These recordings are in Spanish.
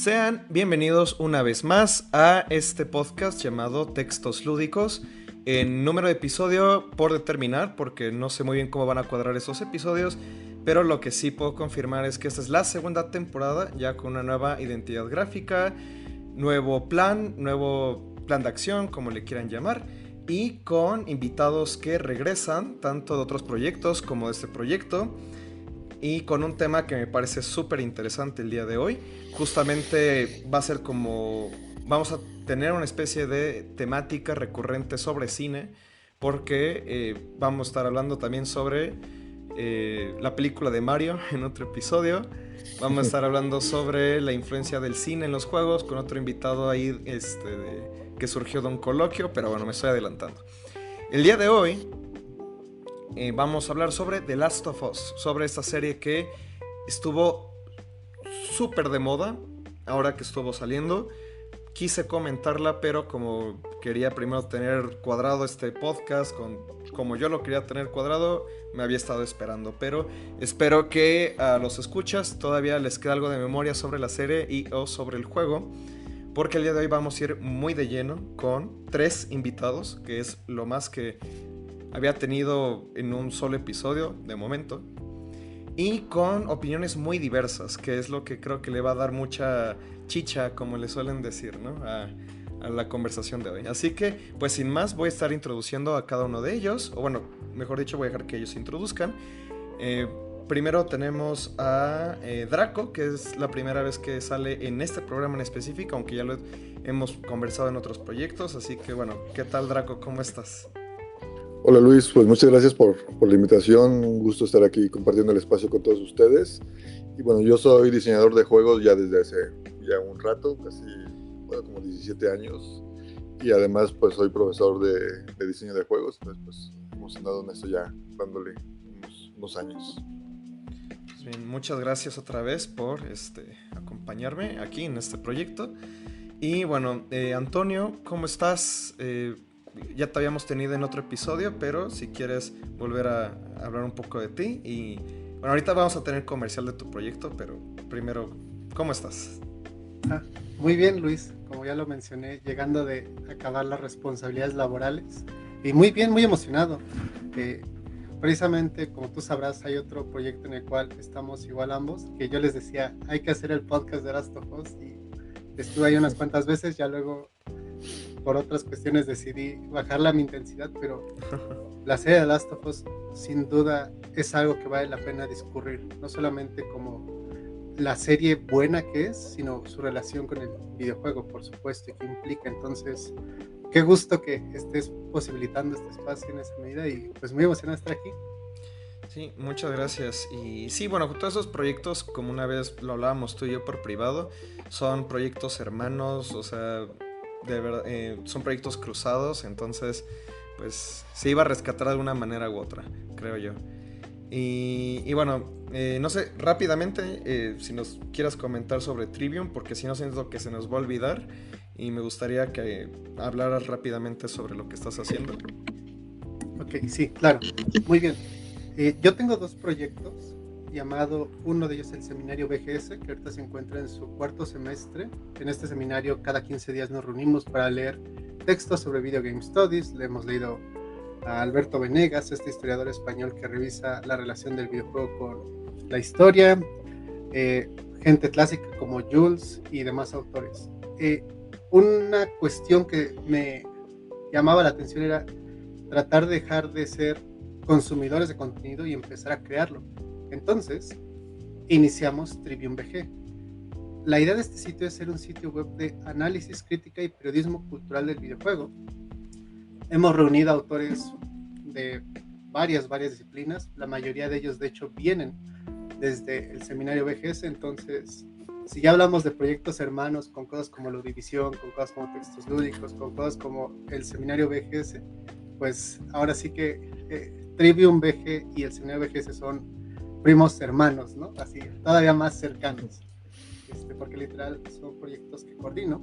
Sean bienvenidos una vez más a este podcast llamado Textos Lúdicos. En número de episodio por determinar, porque no sé muy bien cómo van a cuadrar esos episodios, pero lo que sí puedo confirmar es que esta es la segunda temporada, ya con una nueva identidad gráfica, nuevo plan de acción, como le quieran llamar, y con invitados que regresan, tanto de otros proyectos como de este proyecto, y con un tema que me parece súper interesante el día de hoy. Justamente va a ser como, vamos a tener una especie de temática recurrente sobre cine, porque vamos a estar hablando también sobre la película de Mario en otro episodio. Vamos a estar hablando sobre la influencia del cine en los juegos con otro invitado ahí que surgió de un coloquio, pero bueno, me estoy adelantando. El día de hoy vamos a hablar sobre The Last of Us, sobre esta serie que estuvo súper de moda ahora que estuvo saliendo. Quise comentarla, pero como quería primero tener cuadrado este podcast, como yo lo quería tener cuadrado, me había estado esperando. Pero espero que a los escuchas todavía les quede algo de memoria sobre la serie y o sobre el juego, porque el día de hoy vamos a ir muy de lleno con 3 invitados, que es lo más que había tenido en un solo episodio de momento, y con opiniones muy diversas, que es lo que creo que le va a dar mucha chicha, como le suelen decir, ¿no? a la conversación de hoy. Así que, pues sin más, voy a estar introduciendo a cada uno de ellos, o bueno, mejor dicho, voy a dejar que ellos se introduzcan. Primero tenemos a Draco, que es la primera vez que sale en este programa en específico, aunque ya lo hemos conversado en otros proyectos. Así que bueno, ¿qué tal, Draco? ¿Cómo estás? Hola Luis, pues muchas gracias por la invitación, un gusto estar aquí compartiendo el espacio con todos ustedes. Y bueno, yo soy diseñador de juegos ya desde hace ya un rato, casi, bueno, como 17 años. Y además pues soy profesor de diseño de juegos, entonces pues hemos andado en esto ya dándole unos años. Pues bien, muchas gracias otra vez por acompañarme aquí en este proyecto. Y bueno, Antonio, ¿cómo estás? Ya te habíamos tenido en otro episodio, pero si quieres volver a hablar un poco de ti. Y bueno, ahorita vamos a tener comercial de tu proyecto, pero primero, ¿cómo estás? Ah, Muy bien, Luis, como ya lo mencioné, llegando de acabar las responsabilidades laborales y muy bien, muy emocionado. Eh, Precisamente, como tú sabrás, hay otro proyecto en el cual estamos igual ambos, que yo les decía, hay que hacer el podcast de Last of Us y estuve ahí unas cuantas veces, ya luego por otras cuestiones decidí bajarle a mi intensidad, pero la serie de Last of Us sin duda es algo que vale la pena discurrir, no solamente como la serie buena que es, sino su relación con el videojuego, por supuesto, y que implica. Entonces, qué gusto que estés posibilitando este espacio en esa medida y pues muy emocionado de estar aquí. Sí, muchas gracias. Y sí, bueno, todos esos proyectos, como una vez lo hablábamos tú y yo por privado, son proyectos hermanos, o sea, de verdad, son proyectos cruzados, entonces, pues se iba a rescatar de alguna manera u otra, creo yo. Y bueno, no sé, rápidamente, si nos quieras comentar sobre Trivium, porque si no siento que se nos va a olvidar y me gustaría que hablaras rápidamente sobre lo que estás haciendo. Ok, sí, claro. Muy bien. Yo tengo dos proyectos, uno de ellos el seminario BGS, que ahorita se encuentra en su cuarto semestre. En este seminario cada 15 días nos reunimos para leer textos sobre Video Game Studies. Le hemos leído a Alberto Venegas, este historiador español que revisa la relación del videojuego con la historia, gente clásica como Jules y demás autores. Una cuestión que me llamaba la atención era tratar de dejar de ser consumidores de contenido y empezar a crearlo. Entonces, iniciamos Trivium VG. La idea de este sitio es ser un sitio web de análisis, crítica y periodismo cultural del videojuego. Hemos reunido autores de varias disciplinas, la mayoría de ellos de hecho vienen desde el seminario BGS, entonces si ya hablamos de proyectos hermanos con cosas como Ludivisión, con cosas como textos lúdicos, con cosas como el seminario BGS, pues ahora sí que Trivium BG y el seminario BGS son primos hermanos, ¿no? Así, todavía más cercanos, porque literal son proyectos que coordino.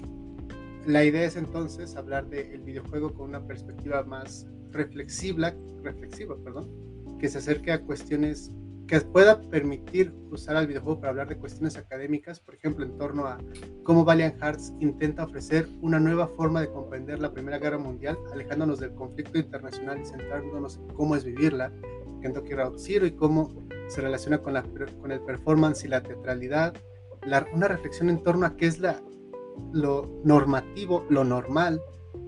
La idea es entonces hablar del videojuego con una perspectiva más reflexiva, que se acerque a cuestiones que pueda permitir usar al videojuego para hablar de cuestiones académicas, por ejemplo, en torno a cómo Valiant Hearts intenta ofrecer una nueva forma de comprender la Primera Guerra Mundial, alejándonos del conflicto internacional y centrándonos en cómo es vivirla, Kentucky Route Zero, y cómo se relaciona con el performance y la teatralidad, una reflexión en torno a qué es lo normativo, lo normal,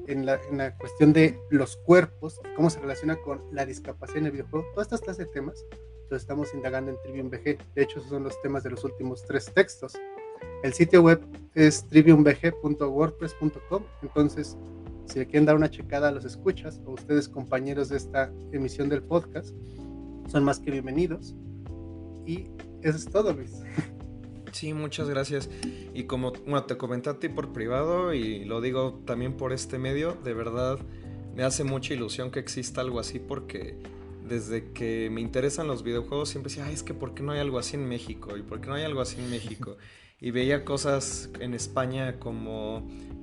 en la cuestión de los cuerpos, cómo se relaciona con la discapacidad en el videojuego, todas estas clases de temas los estamos indagando en Trivium VG. De hecho, esos son los temas de los últimos 3 textos. El sitio web es triviumvg.wordpress.com, entonces si le quieren dar una checada a los escuchas o ustedes compañeros de esta emisión del podcast, son más que bienvenidos. Y eso es todo, Luis. Sí, muchas gracias. Y como te comenté a ti por privado y lo digo también por este medio, de verdad me hace mucha ilusión que exista algo así, porque desde que me interesan los videojuegos siempre decía, es que ¿por qué no hay algo así en México? ¿Y por qué no hay algo así en México? Y veía cosas en España como,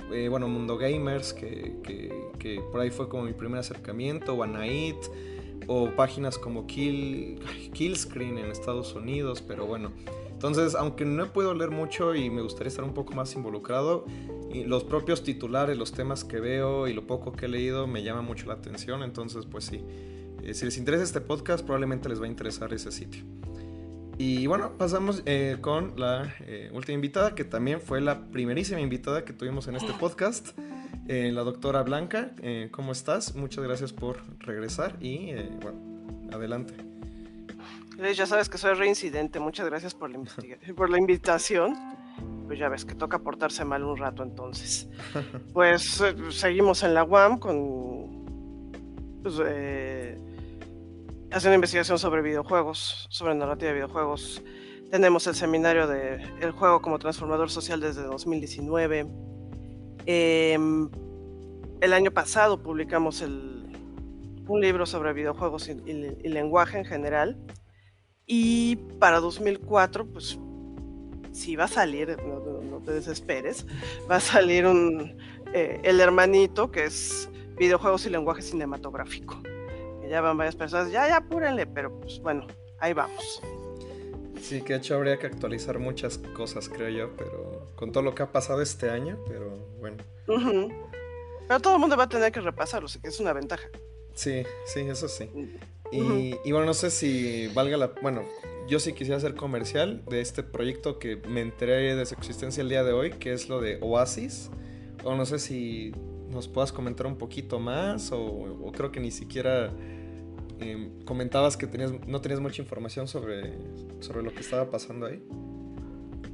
Mundo Gamers, que por ahí fue como mi primer acercamiento, o Anait, o páginas como Killscreen en Estados Unidos, pero bueno. Entonces, aunque no he podido leer mucho y me gustaría estar un poco más involucrado, y los propios titulares, los temas que veo y lo poco que he leído me llama mucho la atención. Entonces, pues sí, si les interesa este podcast, probablemente les va a interesar ese sitio. Y bueno, pasamos con la última invitada, que también fue la primerísima invitada que tuvimos en este podcast, la doctora Blanca. ¿Cómo estás? Muchas gracias por regresar y adelante. Ya sabes que soy reincidente, muchas gracias por la invitación. Pues ya ves que toca portarse mal un rato entonces. Pues seguimos en la UAM haciendo investigación sobre videojuegos, sobre narrativa de videojuegos. Tenemos el seminario de El juego como transformador social desde 2019. El año pasado publicamos un libro sobre videojuegos y lenguaje en general. Y para 2004, pues sí va a salir, no te desesperes, va a salir el hermanito, que es videojuegos y lenguaje cinematográfico. Que ya van varias personas, ya apúrenle, pero pues bueno, ahí vamos. Sí, que de hecho habría que actualizar muchas cosas, creo yo, pero con todo lo que ha pasado este año, pero bueno. Uh-huh. Pero todo el mundo va a tener que repasarlo, así que es una ventaja. Sí, eso sí. Uh-huh. Y bueno, no sé si valga la... Bueno, yo sí quisiera hacer comercial de este proyecto que me enteré de su existencia el día de hoy, que es lo de Oasis. O no sé si nos puedas comentar un poquito más, o creo que ni siquiera comentabas que no tenías mucha información sobre lo que estaba pasando ahí.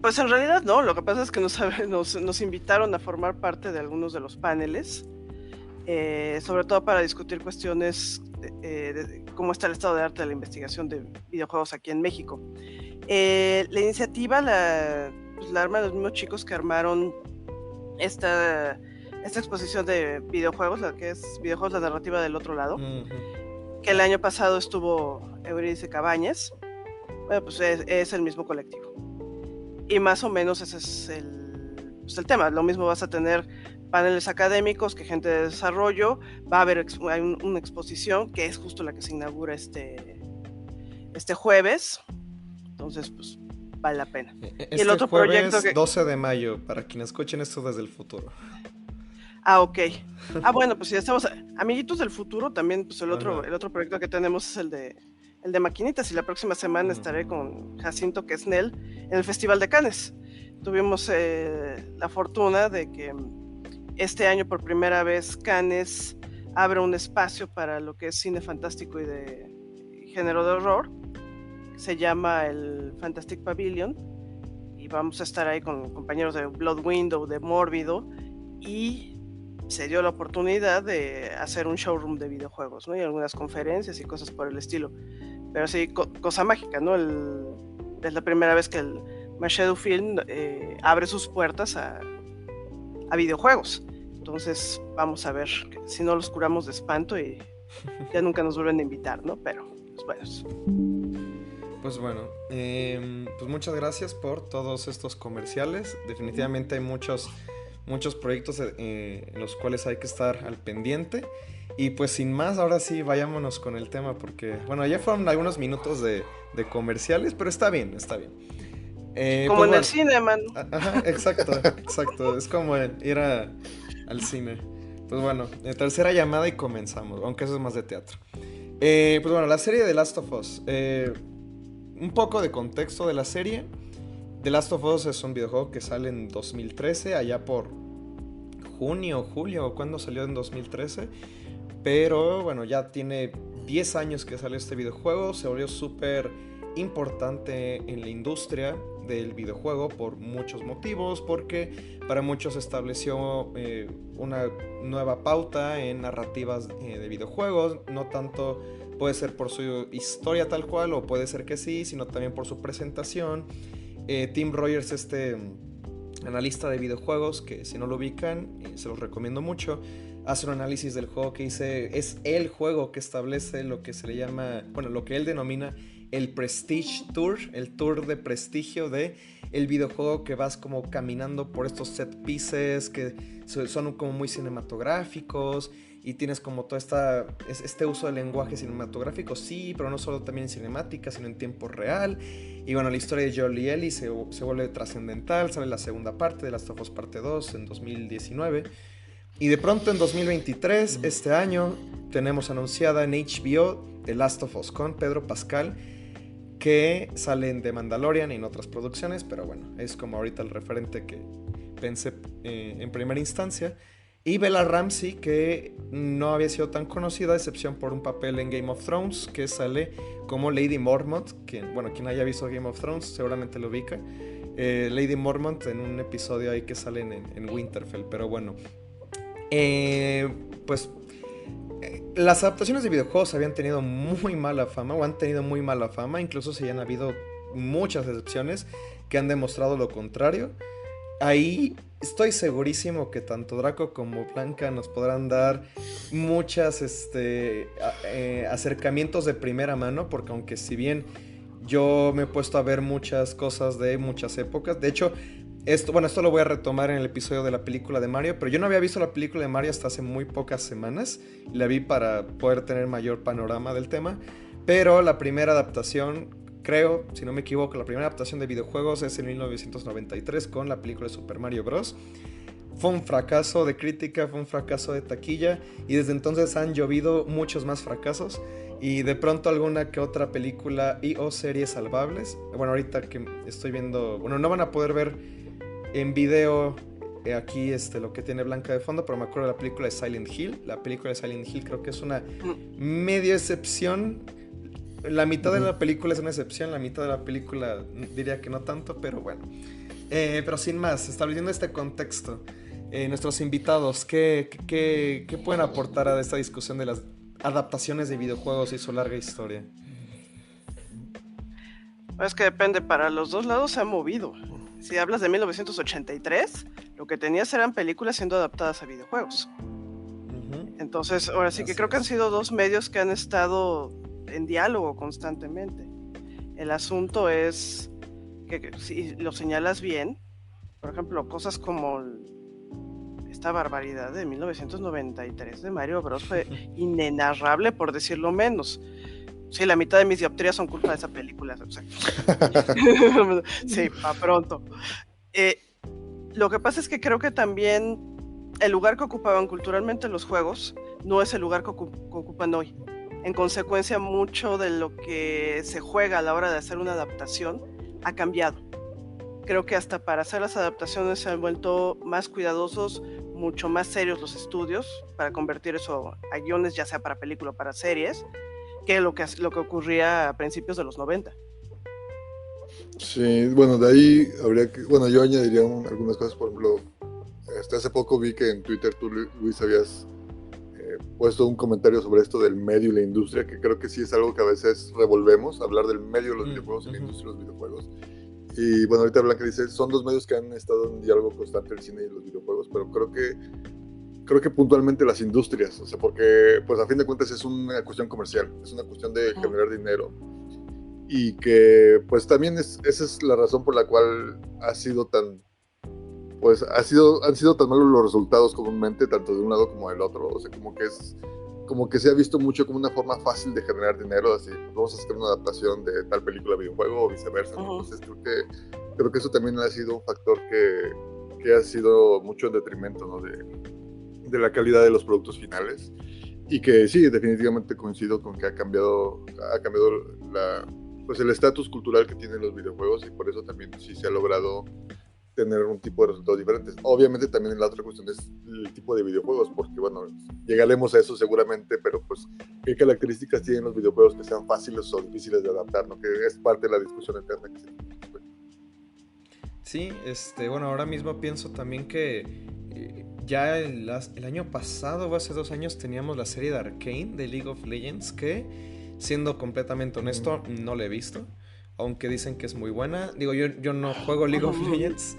Pues en realidad no, lo que pasa es que nos invitaron a formar parte de algunos de los paneles, sobre todo para discutir cuestiones de cómo está el estado de arte de la investigación de videojuegos aquí en México. La iniciativa la arman los mismos chicos que armaron esta exposición de videojuegos, la que es Videojuegos, la narrativa del otro lado, que el año pasado estuvo Eurídice Cabañas. Bueno, pues es el mismo colectivo. Y más o menos ese es el tema. Lo mismo vas a tener paneles académicos que gente de desarrollo. Va a haber una exposición que es justo la que se inaugura este jueves. Entonces, pues, vale la pena. Y el otro jueves, proyecto 12 de mayo, para quienes escuchen esto desde el futuro. Ok. Bueno, pues si estamos amiguitos del futuro, también pues el otro proyecto que tenemos es el de Maquinitas, y la próxima semana estaré con Jacinto Quesnel en el Festival de Cannes. Tuvimos la fortuna de que este año por primera vez Cannes abre un espacio para lo que es cine fantástico y de género de horror. Se llama el Fantastic Pavilion, y vamos a estar ahí con compañeros de Blood Window, de Mórbido, y se dio la oportunidad de hacer un showroom de videojuegos, ¿no? Y algunas conferencias y cosas por el estilo. Pero sí, cosa mágica, ¿no? Es la primera vez que el Shadow Film abre sus puertas a videojuegos. Entonces vamos a ver si no los curamos de espanto y ya nunca nos vuelven a invitar, ¿no? Pero, pues bueno, pues muchas gracias por todos estos comerciales. Definitivamente hay muchos proyectos en los cuales hay que estar al pendiente. Y pues sin más, ahora sí, vayámonos con el tema, porque, bueno, ya fueron algunos minutos de comerciales, pero está bien, está bien. Como pues en el bueno, cine, man. ajá, exacto, exacto, es como ir al cine. Pues bueno, tercera llamada y comenzamos, aunque eso es más de teatro. Pues bueno, la serie de Last of Us. Un poco de contexto de la serie. The Last of Us es un videojuego que sale en 2013, allá por junio, julio, cuando salió en 2013. Pero bueno, ya tiene 10 años que salió este videojuego, se volvió súper importante en la industria del videojuego por muchos motivos, porque para muchos estableció una nueva pauta en narrativas de videojuegos, no tanto puede ser por su historia tal cual, o puede ser que sí, sino también por su presentación. Tim Rogers, analista de videojuegos, que si no lo ubican, se los recomiendo mucho, hace un análisis del juego que dice, es el juego que establece lo que se le llama, bueno, lo que él denomina el Prestige Tour, el tour de prestigio de el videojuego, que vas como caminando por estos set pieces que son como muy cinematográficos y tienes como todo este uso del lenguaje cinematográfico, sí, pero no solo también en cinemática, sino en tiempo real. Y bueno, la historia de Joel y Ellie se vuelve trascendental, sale la segunda parte de Last of Us parte 2 en 2019. Y de pronto en 2023, este año, tenemos anunciada en HBO The Last of Us con Pedro Pascal, que sale en The Mandalorian y en otras producciones, pero bueno, es como ahorita el referente que pensé en primera instancia. Y Bella Ramsey, que no había sido tan conocida, a excepción por un papel en Game of Thrones, que sale como Lady Mormont, quien haya visto Game of Thrones seguramente lo ubica. Lady Mormont en un episodio ahí que sale en Winterfell, pero bueno. Pues las adaptaciones de videojuegos habían tenido muy mala fama, o han tenido muy mala fama, incluso si han habido muchas excepciones que han demostrado lo contrario. Ahí estoy segurísimo que tanto Draco como Blanca nos podrán dar muchas acercamientos de primera mano, porque aunque si bien yo me he puesto a ver muchas cosas de muchas épocas, de hecho, esto lo voy a retomar en el episodio de la película de Mario, pero yo no había visto la película de Mario hasta hace muy pocas semanas. La vi para poder tener mayor panorama del tema, pero la primera adaptación, creo, si no me equivoco, la primera adaptación de videojuegos es en 1993 con la película de Super Mario Bros. Fue un fracaso de crítica, fue un fracaso de taquilla, y desde entonces han llovido muchos más fracasos y de pronto alguna que otra película y o series salvables. Bueno, ahorita que estoy viendo, bueno, no van a poder ver en video aquí lo que tiene Blanca de fondo, pero me acuerdo de la película de Silent Hill. La película de Silent Hill creo que es una media excepción. La mitad de la película es una excepción, la mitad de la película diría que no tanto, pero bueno. Pero sin más, estableciendo este contexto, nuestros invitados, ¿qué pueden aportar a esta discusión de las adaptaciones de videojuegos y su larga historia? Es que depende, para los dos lados se ha movido. Si hablas de 1983, lo que tenías eran películas siendo adaptadas a videojuegos. Entonces, ahora sí que creo que han sido dos medios que han estado en diálogo constantemente. El asunto es que si lo señalas bien, por ejemplo, cosas como esta barbaridad de 1993 de Mario Bros. Fue inenarrable, por decirlo menos. Sí, la mitad de mis dioptrías son culpa de esa película. O sea. Sí, pa' pronto. Lo que pasa es que creo que también el lugar que ocupaban culturalmente los juegos no es el lugar que ocupan hoy. En consecuencia, mucho de lo que se juega a la hora de hacer una adaptación ha cambiado. Creo que hasta para hacer las adaptaciones se han vuelto más cuidadosos, mucho más serios los estudios para convertir eso a guiones, ya sea para película o para series, que lo que ocurría a principios de los 90. Sí, bueno, de ahí habría que, bueno, yo añadiría algunas cosas. Por ejemplo, hace poco vi que en Twitter tú, Luis, habías puesto un comentario sobre esto del medio y la industria, que creo que sí es algo que a veces revolvemos, hablar del medio de los videojuegos y la industria de los videojuegos. Y bueno, ahorita Blanca dice, son dos medios que han estado en diálogo constante, el cine y los videojuegos, pero creo que puntualmente las industrias, o sea, porque pues a fin de cuentas es una cuestión comercial, es una cuestión de generar dinero, y que pues también esa es la razón por la cual han sido tan malos los resultados comúnmente, tanto de un lado como del otro. O sea, como como que se ha visto mucho como una forma fácil de generar dinero, así, vamos a hacer una adaptación de tal película a videojuego o viceversa, ¿no? Entonces creo que eso también ha sido un factor que ha sido mucho en detrimento, ¿no? de la calidad de los productos finales, y que sí, definitivamente coincido con que ha cambiado pues el estatus cultural que tienen los videojuegos, y por eso también sí se ha logrado tener un tipo de resultados diferentes. Obviamente también la otra cuestión es el tipo de videojuegos, porque bueno, llegaremos a eso seguramente, pero pues qué características tienen los videojuegos que sean fáciles o difíciles de adaptar, ¿no? Que es parte de la discusión eterna que se tiene. Sí, bueno, ahora mismo pienso también que ya el año pasado o hace 2 años teníamos la serie de Arcane de League of Legends que, siendo completamente honesto, no la he visto, aunque dicen que es muy buena. Digo, yo no juego League of Legends,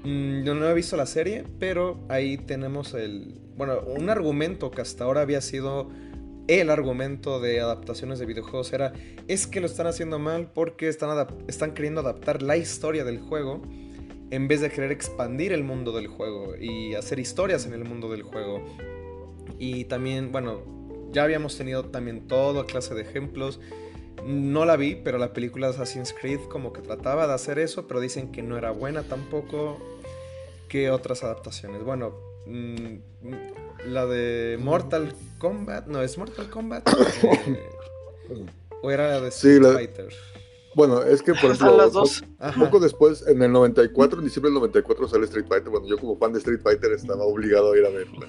yo no he visto la serie, pero ahí tenemos un argumento que hasta ahora había sido el argumento de adaptaciones de videojuegos es que lo están haciendo mal porque están queriendo adaptar la historia del juego en vez de querer expandir el mundo del juego y hacer historias en el mundo del juego. Y también, bueno, ya habíamos tenido también toda clase de ejemplos. No la vi, pero la película de Assassin's Creed como que trataba de hacer eso, pero dicen que no era buena tampoco. ¿Qué otras adaptaciones? Bueno, la de Mortal Kombat. No, ¿es Mortal Kombat? ¿O era de Street Fighter? Bueno, es que por ejemplo, las dos. Poco después, en el 94, en diciembre del 94 sale Street Fighter. Bueno, yo como fan de Street Fighter estaba obligado a ir a verla.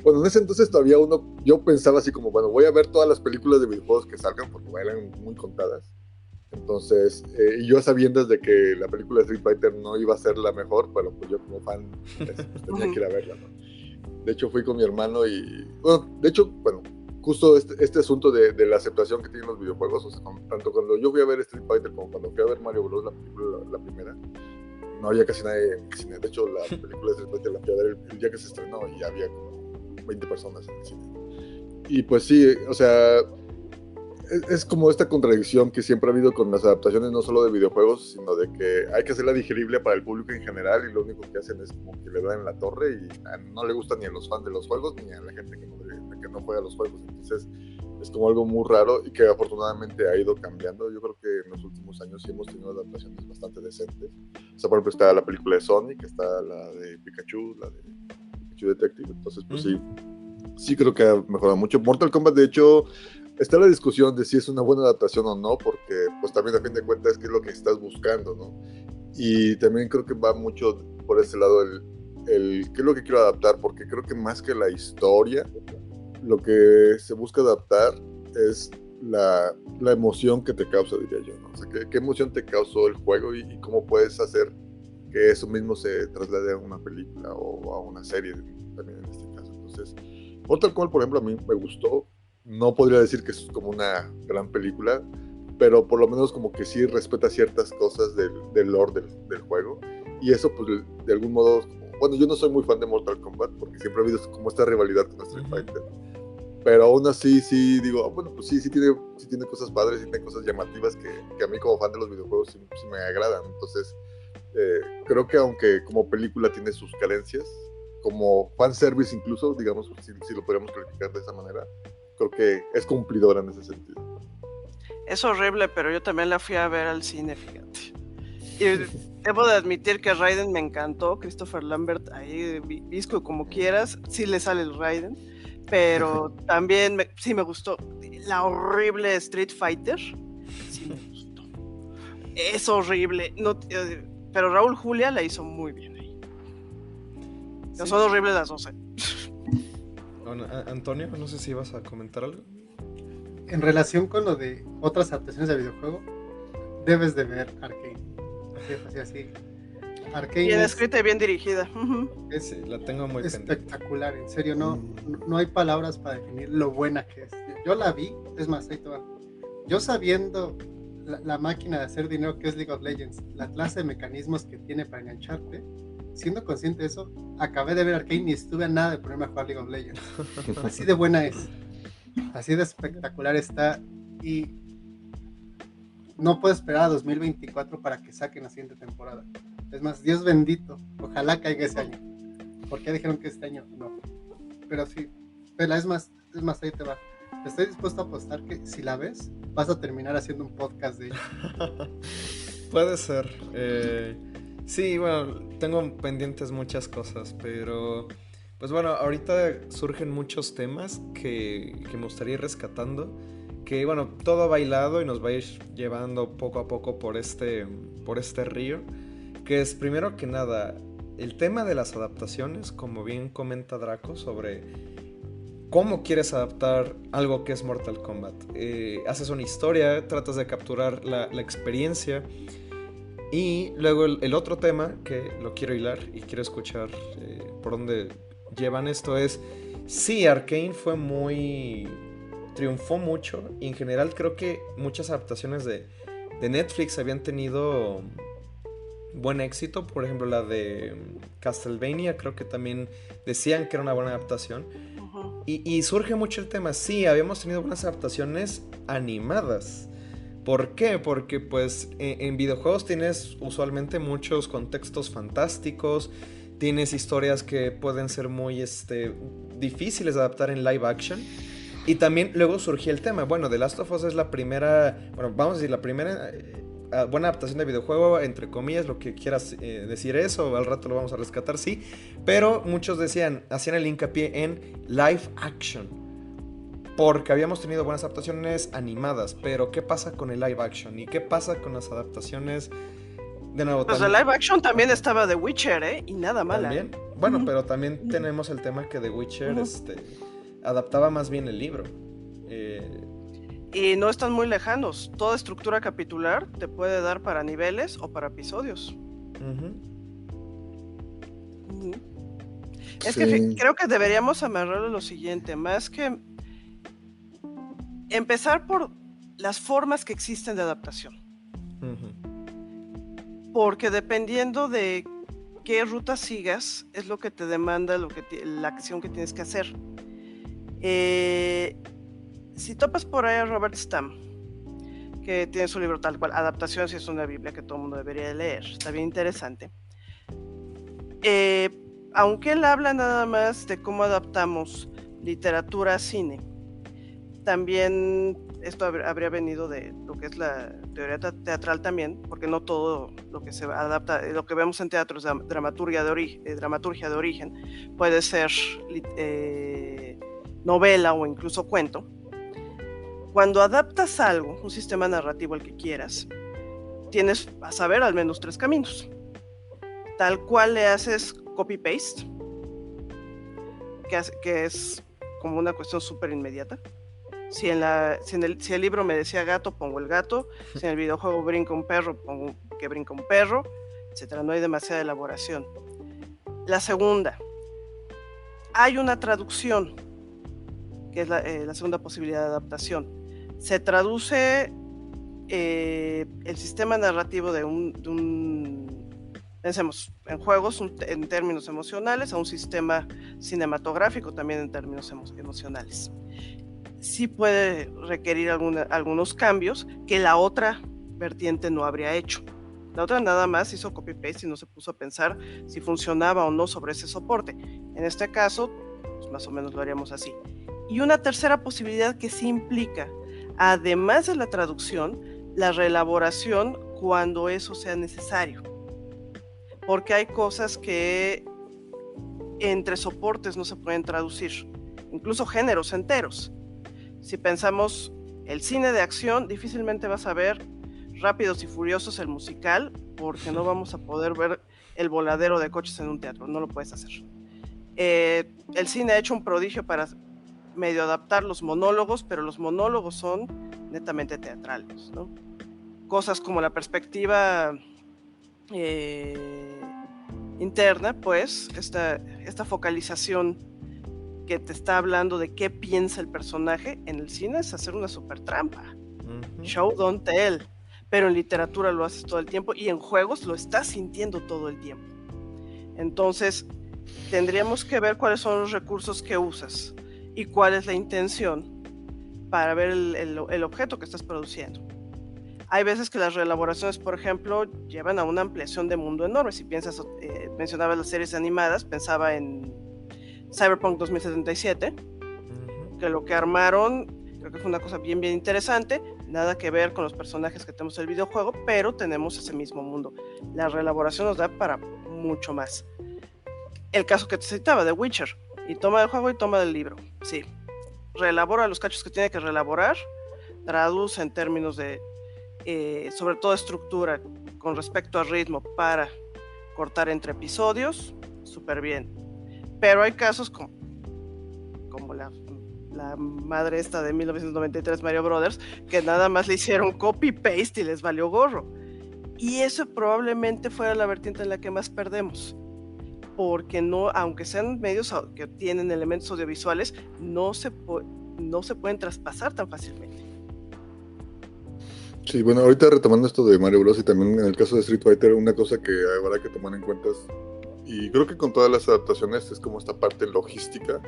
Bueno, en ese entonces todavía yo pensaba así como, bueno, voy a ver todas las películas de videojuegos que salgan porque eran muy contadas. Entonces, y yo sabiendo de que la película de Street Fighter no iba a ser la mejor, pero pues yo como fan tenía que ir a verla, ¿no? De hecho, fui con mi hermano y, bueno, justo este asunto de la aceptación que tienen los videojuegos, o sea, tanto cuando yo fui a ver Street Fighter como cuando fui a ver Mario Bros, la película, la primera, no había casi nadie en el cine. De hecho, la película de Street Fighter la fui a ver el día que se estrenó y había como 20 personas en el cine. Y pues sí, o sea, es como esta contradicción que siempre ha habido con las adaptaciones, no solo de videojuegos, sino de que hay que hacerla digerible para el público en general, y lo único que hacen es como que le dan en la torre y no le gusta ni a los fans de los juegos ni a la gente que no juega los juegos. Entonces es como algo muy raro y que afortunadamente ha ido cambiando. Yo creo que en los últimos años sí hemos tenido adaptaciones bastante decentes. O sea, por ejemplo, está la película de Sonic, está la de Pikachu, la de Pikachu Detective. Entonces, pues sí creo que ha mejorado mucho. Mortal Kombat, de hecho, está la discusión de si es una buena adaptación o no, porque pues también a fin de cuentas qué es lo que estás buscando, ¿no? Y también creo que va mucho por ese lado qué es lo que quiero adaptar, porque creo que más que la historia, lo que se busca adaptar es la emoción que te causa, diría yo, ¿no? O sea, qué emoción te causó el juego y cómo puedes hacer que eso mismo se traslade a una película o a una serie también en este caso. Entonces, Mortal Kombat, por ejemplo, a mí me gustó. No podría decir que es como una gran película, pero por lo menos como que sí respeta ciertas cosas del lore del juego. Y eso, pues, de algún modo, bueno, yo no soy muy fan de Mortal Kombat porque siempre ha habido como esta rivalidad con Street Fighter. Pero aún así, sí digo, bueno, pues sí tiene cosas padres, sí tiene cosas llamativas que a mí como fan de los videojuegos sí me agradan. Entonces, creo que aunque como película tiene sus carencias, como fanservice incluso, digamos, si lo podríamos calificar de esa manera, creo que es cumplidora en ese sentido. Es horrible, pero yo también la fui a ver al cine, fíjate. Y debo de admitir que Raiden me encantó, Christopher Lambert, ahí visco como quieras, sí le sale el Raiden, pero también sí me gustó. La horrible Street Fighter, sí me gustó. Es horrible, pero Raúl Julia la hizo muy bien ahí. Sí. Son horribles las 12. Bueno, Antonio, no sé si ibas a comentar algo. En relación con lo de otras adaptaciones de videojuego, debes de ver Arcane. Así. Arcane bien escrita y bien dirigida. Sí, la tengo muy espectacular, en serio, no hay palabras para definir lo buena que es. Yo la vi, es más, ahí te va. Yo sabiendo la máquina de hacer dinero que es League of Legends, la clase de mecanismos que tiene para engancharte, siendo consciente de eso, acabé de ver Arcane y estuve a nada de ponerme a jugar League of Legends. Así de buena es, así de espectacular está, y no puedo esperar a 2024 para que saquen la siguiente temporada. Es más, Dios bendito, ojalá caiga ese año. ¿Por qué dijeron que este año? No. Pero sí, Vela, es más, ahí te va. Estoy dispuesto a apostar que si la ves, vas a terminar haciendo un podcast de ella. Puede ser. Sí, bueno, tengo pendientes muchas cosas, pero pues bueno, ahorita surgen muchos temas que me gustaría ir rescatando. Que bueno, todo va hilado y nos va a ir llevando poco a poco por este río. Que es primero que nada el tema de las adaptaciones, como bien comenta Draco, sobre cómo quieres adaptar algo que es Mortal Kombat. Haces una historia, tratas de capturar la experiencia. Y luego el otro tema que lo quiero hilar y quiero escuchar por dónde llevan esto es, sí, Arcane triunfó mucho y en general creo que muchas adaptaciones de Netflix habían tenido buen éxito. Por ejemplo, la de Castlevania creo que también decían que era una buena adaptación. Ujú. Y surge mucho el tema, sí, habíamos tenido buenas adaptaciones animadas. ¿Por qué? Porque pues en videojuegos tienes usualmente muchos contextos fantásticos, tienes historias que pueden ser muy difíciles de adaptar en live action. Y también luego surgió el tema, bueno, The Last of Us es la primera, bueno, vamos a decir, la primera buena adaptación de videojuego, entre comillas, lo que quieras decir eso, al rato lo vamos a rescatar, sí. Pero muchos hacían el hincapié en live action. Porque habíamos tenido buenas adaptaciones animadas, pero ¿qué pasa con el live action? ¿Y qué pasa con las adaptaciones? De nuevo, Pues de live action también estaba The Witcher, ¿eh? Y nada mala. ¿También? Bueno, pero también tenemos el tema que The Witcher adaptaba más bien el libro. Y no están muy lejanos. Toda estructura capitular te puede dar para niveles o para episodios. Es Sí. que creo que deberíamos amarrarlo lo siguiente, más que empezar por las formas que existen de adaptación. Porque dependiendo de qué ruta sigas, es lo que te demanda la acción que tienes que hacer. Si topas por ahí a Robert Stamm, que tiene su libro tal cual, Adaptaciones, y es una biblia que todo el mundo debería leer, está bien interesante. Aunque él habla nada más de cómo adaptamos literatura a cine, también esto habría venido de lo que es la teoría teatral también, porque no todo lo que se adapta, lo que vemos en teatro es dramaturgia de origen, puede ser novela o incluso cuento. Cuando adaptas algo, un sistema narrativo el que quieras, tienes a saber al menos 3 caminos. Tal cual le haces copy-paste, que es como una cuestión súper inmediata. Si el libro me decía gato, pongo el gato. Si en el videojuego brinca un perro, pongo que brinca un perro, etcétera. No hay demasiada elaboración. La segunda, hay una traducción, que es la segunda posibilidad de adaptación. Se traduce el sistema narrativo de pensemos, en juegos en términos emocionales a un sistema cinematográfico también en términos emocionales. Sí puede requerir algunos cambios que la otra vertiente no habría hecho. La otra nada más hizo copy-paste y no se puso a pensar si funcionaba o no sobre ese soporte. En este caso, pues más o menos lo haríamos así. Y una tercera posibilidad que sí implica, además de la traducción, la reelaboración cuando eso sea necesario. Porque hay cosas que entre soportes no se pueden traducir, incluso géneros enteros. Si pensamos el cine de acción, difícilmente vas a ver Rápidos y Furiosos, el musical, porque no vamos a poder ver el voladero de coches en un teatro, no lo puedes hacer. El cine ha hecho un prodigio para medio adaptar los monólogos, pero los monólogos son netamente teatrales, ¿no? Cosas como la perspectiva interna, pues, esta focalización que te está hablando de qué piensa el personaje, en el cine es hacer una super trampa. Show, don't tell. Pero en literatura lo haces todo el tiempo y en juegos lo estás sintiendo todo el tiempo. Entonces, tendríamos que ver cuáles son los recursos que usas y cuál es la intención para ver el objeto que estás produciendo. Hay veces que las reelaboraciones, por ejemplo, llevan a una ampliación de mundo enorme. Si piensas, mencionabas las series animadas, pensaba en Cyberpunk 2077, que lo que armaron creo que fue una cosa bien interesante, nada que ver con los personajes que tenemos en el videojuego, pero tenemos ese mismo mundo. La reelaboración nos da para mucho más. El caso que te citaba, de Witcher, y toma del juego y toma del libro, sí, reelabora los cachos que tiene que reelaborar, traduce en términos de, sobre todo estructura, con respecto al ritmo, para cortar entre episodios, súper bien. Pero hay casos como la madre esta de 1993, Mario Brothers, que nada más le hicieron copy-paste y les valió gorro. Y eso probablemente fuera la vertiente en la que más perdemos. Porque no, aunque sean medios que tienen elementos audiovisuales, no se pueden traspasar tan fácilmente. Sí, bueno, ahorita retomando esto de Mario Bros. Y también en el caso de Street Fighter, una cosa que habrá que tomar en cuenta es, y creo que con todas las adaptaciones, es como esta parte logística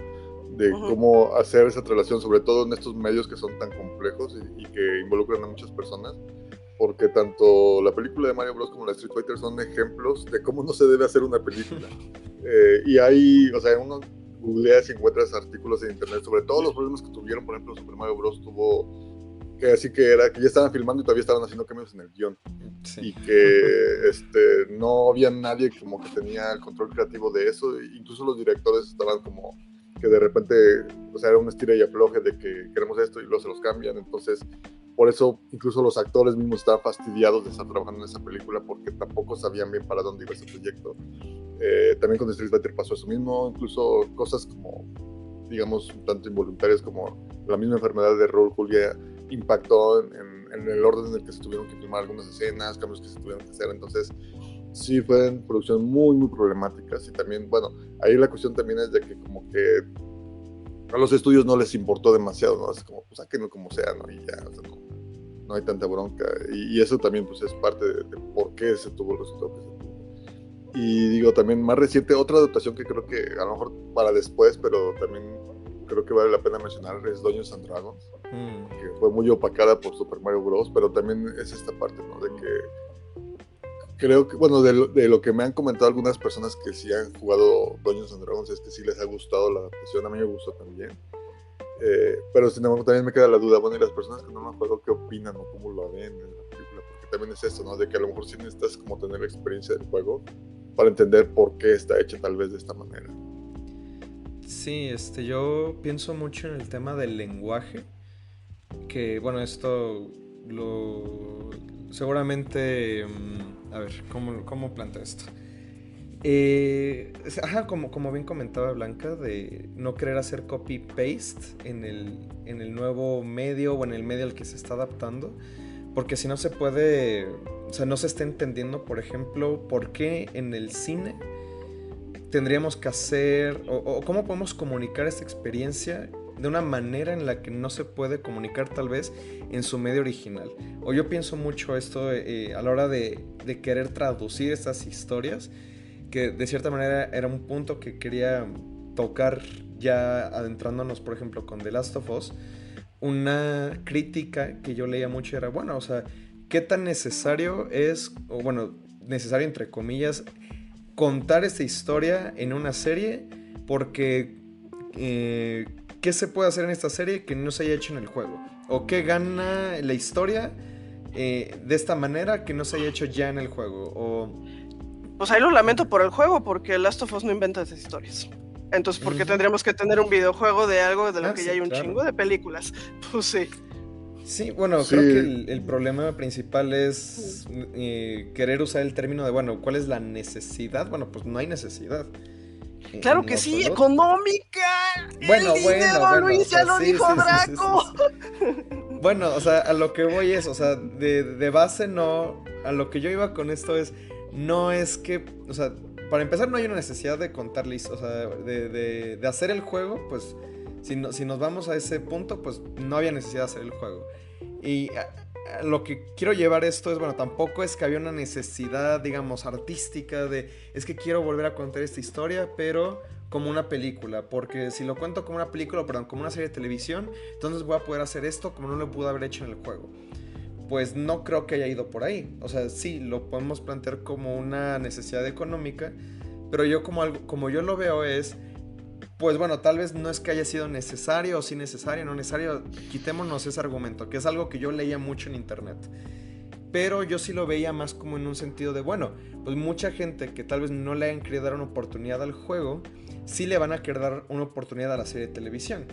de cómo hacer esa relación, sobre todo en estos medios que son tan complejos y que involucran a muchas personas, porque tanto la película de Mario Bros. Como la Street Fighter son ejemplos de cómo no se debe hacer una película. Y hay, o sea, uno googleas y encuentras artículos en internet sobre todos los problemas que tuvieron. Por ejemplo, Super Mario Bros. Tuvo que así que era que ya estaban filmando y todavía estaban haciendo cambios en el guión. Sí. Y que no había nadie como que tenía el control creativo de eso. Incluso los directores estaban como que de repente, o sea, era un estira y afloje de que queremos esto y luego se los cambian. Entonces, por eso incluso los actores mismos estaban fastidiados de estar trabajando en esa película, porque tampoco sabían bien para dónde iba ese proyecto. También con Street Fighter pasó eso mismo, incluso cosas como, digamos, un tanto involuntarias, como la misma enfermedad de Raúl Julia impactó en el orden en el que se tuvieron que filmar algunas escenas, cambios que se tuvieron que hacer. Entonces sí fueron producciones muy, muy problemáticas. Y también, bueno, ahí la cuestión también es de que como que a los estudios no les importó demasiado, ¿no? Es como, pues sáquenlo como sea, ¿no? Y ya, o sea, no hay tanta bronca. Y eso también, pues, es parte de por qué se tuvo el resultado que se tuvo. Y digo, también más reciente, otra adaptación que creo que a lo mejor para después, pero también creo que vale la pena mencionar, es Dungeons and Dragons, que fue muy opacada por Super Mario Bros., pero también es esta parte, ¿no? De que creo que, bueno, de lo que me han comentado algunas personas que sí han jugado Dungeons and Dragons, es que sí les ha gustado la adaptación. A mí me gustó también. Pero sin embargo también me queda la duda, bueno, y las personas que no lo han jugado, ¿qué opinan o cómo lo ven en la película? Porque también es eso, ¿no? De que a lo mejor sí necesitas como tener la experiencia del juego para entender por qué está hecha tal vez de esta manera. Sí, yo pienso mucho en el tema del lenguaje, que bueno, esto seguramente, a ver, ¿cómo planteo esto? Como bien comentaba Blanca, de no querer hacer copy-paste en el nuevo medio o en el medio al que se está adaptando, porque si no se puede, o sea, no se está entendiendo, por ejemplo, por qué en el cine tendríamos que hacer, o cómo podemos comunicar esta experiencia de una manera en la que no se puede comunicar tal vez en su medio original. O yo pienso mucho esto a la hora de querer traducir estas historias, que de cierta manera era un punto que quería tocar ya adentrándonos, por ejemplo, con The Last of Us. Una crítica que yo leía mucho era, bueno, o sea, ¿qué tan necesario es, o bueno, necesario entre comillas, contar esta historia en una serie? Porque ¿qué se puede hacer en esta serie que no se haya hecho en el juego? ¿O qué gana la historia de esta manera que no se haya hecho ya en el juego? Pues ahí lo lamento por el juego, porque Last of Us no inventa esas historias. Entonces, ¿por qué tendríamos que tener un videojuego de algo de lo que ya hay un chingo de películas? Pues sí. Sí, bueno, sí. Creo que el problema principal es querer usar el término de, bueno, ¿cuál es la necesidad? Bueno, pues no hay necesidad. Claro que sí, económica. Bueno, Luis, ya lo dijo Draco. Bueno, o sea, a lo que voy es, o sea, de base no, a lo que yo iba con esto es, no es que, o sea, para empezar no hay una necesidad de contarles, o sea, de hacer el juego, pues, si nos vamos a ese punto, pues no había necesidad de hacer el juego. Y lo que quiero llevar esto es, bueno, tampoco es que había una necesidad, digamos, artística es que quiero volver a contar esta historia, pero como una película, porque si lo cuento como una película, como una serie de televisión, entonces voy a poder hacer esto como no lo pude haber hecho en el juego. Pues no creo que haya ido por ahí. O sea, sí, lo podemos plantear como una necesidad económica, pero yo como yo lo veo es, pues bueno, tal vez no es que haya sido necesario o sí necesario, no necesario, quitémonos ese argumento, que es algo que yo leía mucho en internet. Pero yo sí lo veía más como en un sentido de, bueno, pues mucha gente que tal vez no le hayan querido dar una oportunidad al juego, sí le van a querer dar una oportunidad a la serie de televisión.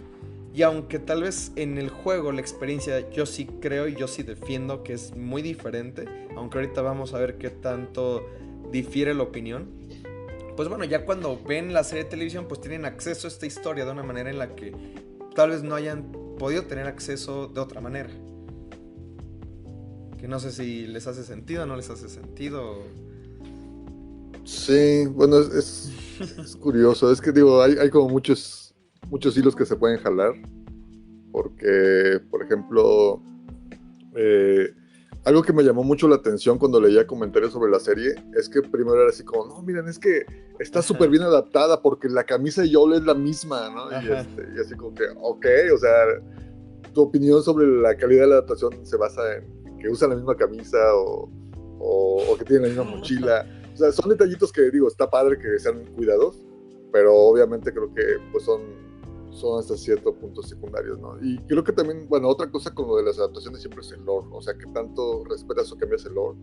Y aunque tal vez en el juego la experiencia yo sí creo y yo sí defiendo que es muy diferente, aunque ahorita vamos a ver qué tanto difiere la opinión, pues bueno, ya cuando ven la serie de televisión pues tienen acceso a esta historia de una manera en la que tal vez no hayan podido tener acceso de otra manera. Que no sé si les hace sentido o no les hace sentido. Sí, bueno, es curioso. Es que digo, hay como muchos hilos que se pueden jalar. Porque, por ejemplo, algo que me llamó mucho la atención cuando leía comentarios sobre la serie es que primero era así como, no, miren, es que está súper bien adaptada porque la camisa de Joel es la misma, ¿no? Y así como que, ok, o sea, tu opinión sobre la calidad de la adaptación se basa en que usan la misma camisa o que tienen la misma mochila. O sea, son detallitos que digo, está padre que sean cuidados, pero obviamente creo que pues son hasta cierto punto secundarios, ¿no? Y creo que también, bueno, otra cosa con lo de las adaptaciones siempre es el lore, o sea, que tanto respetas o cambias el lore,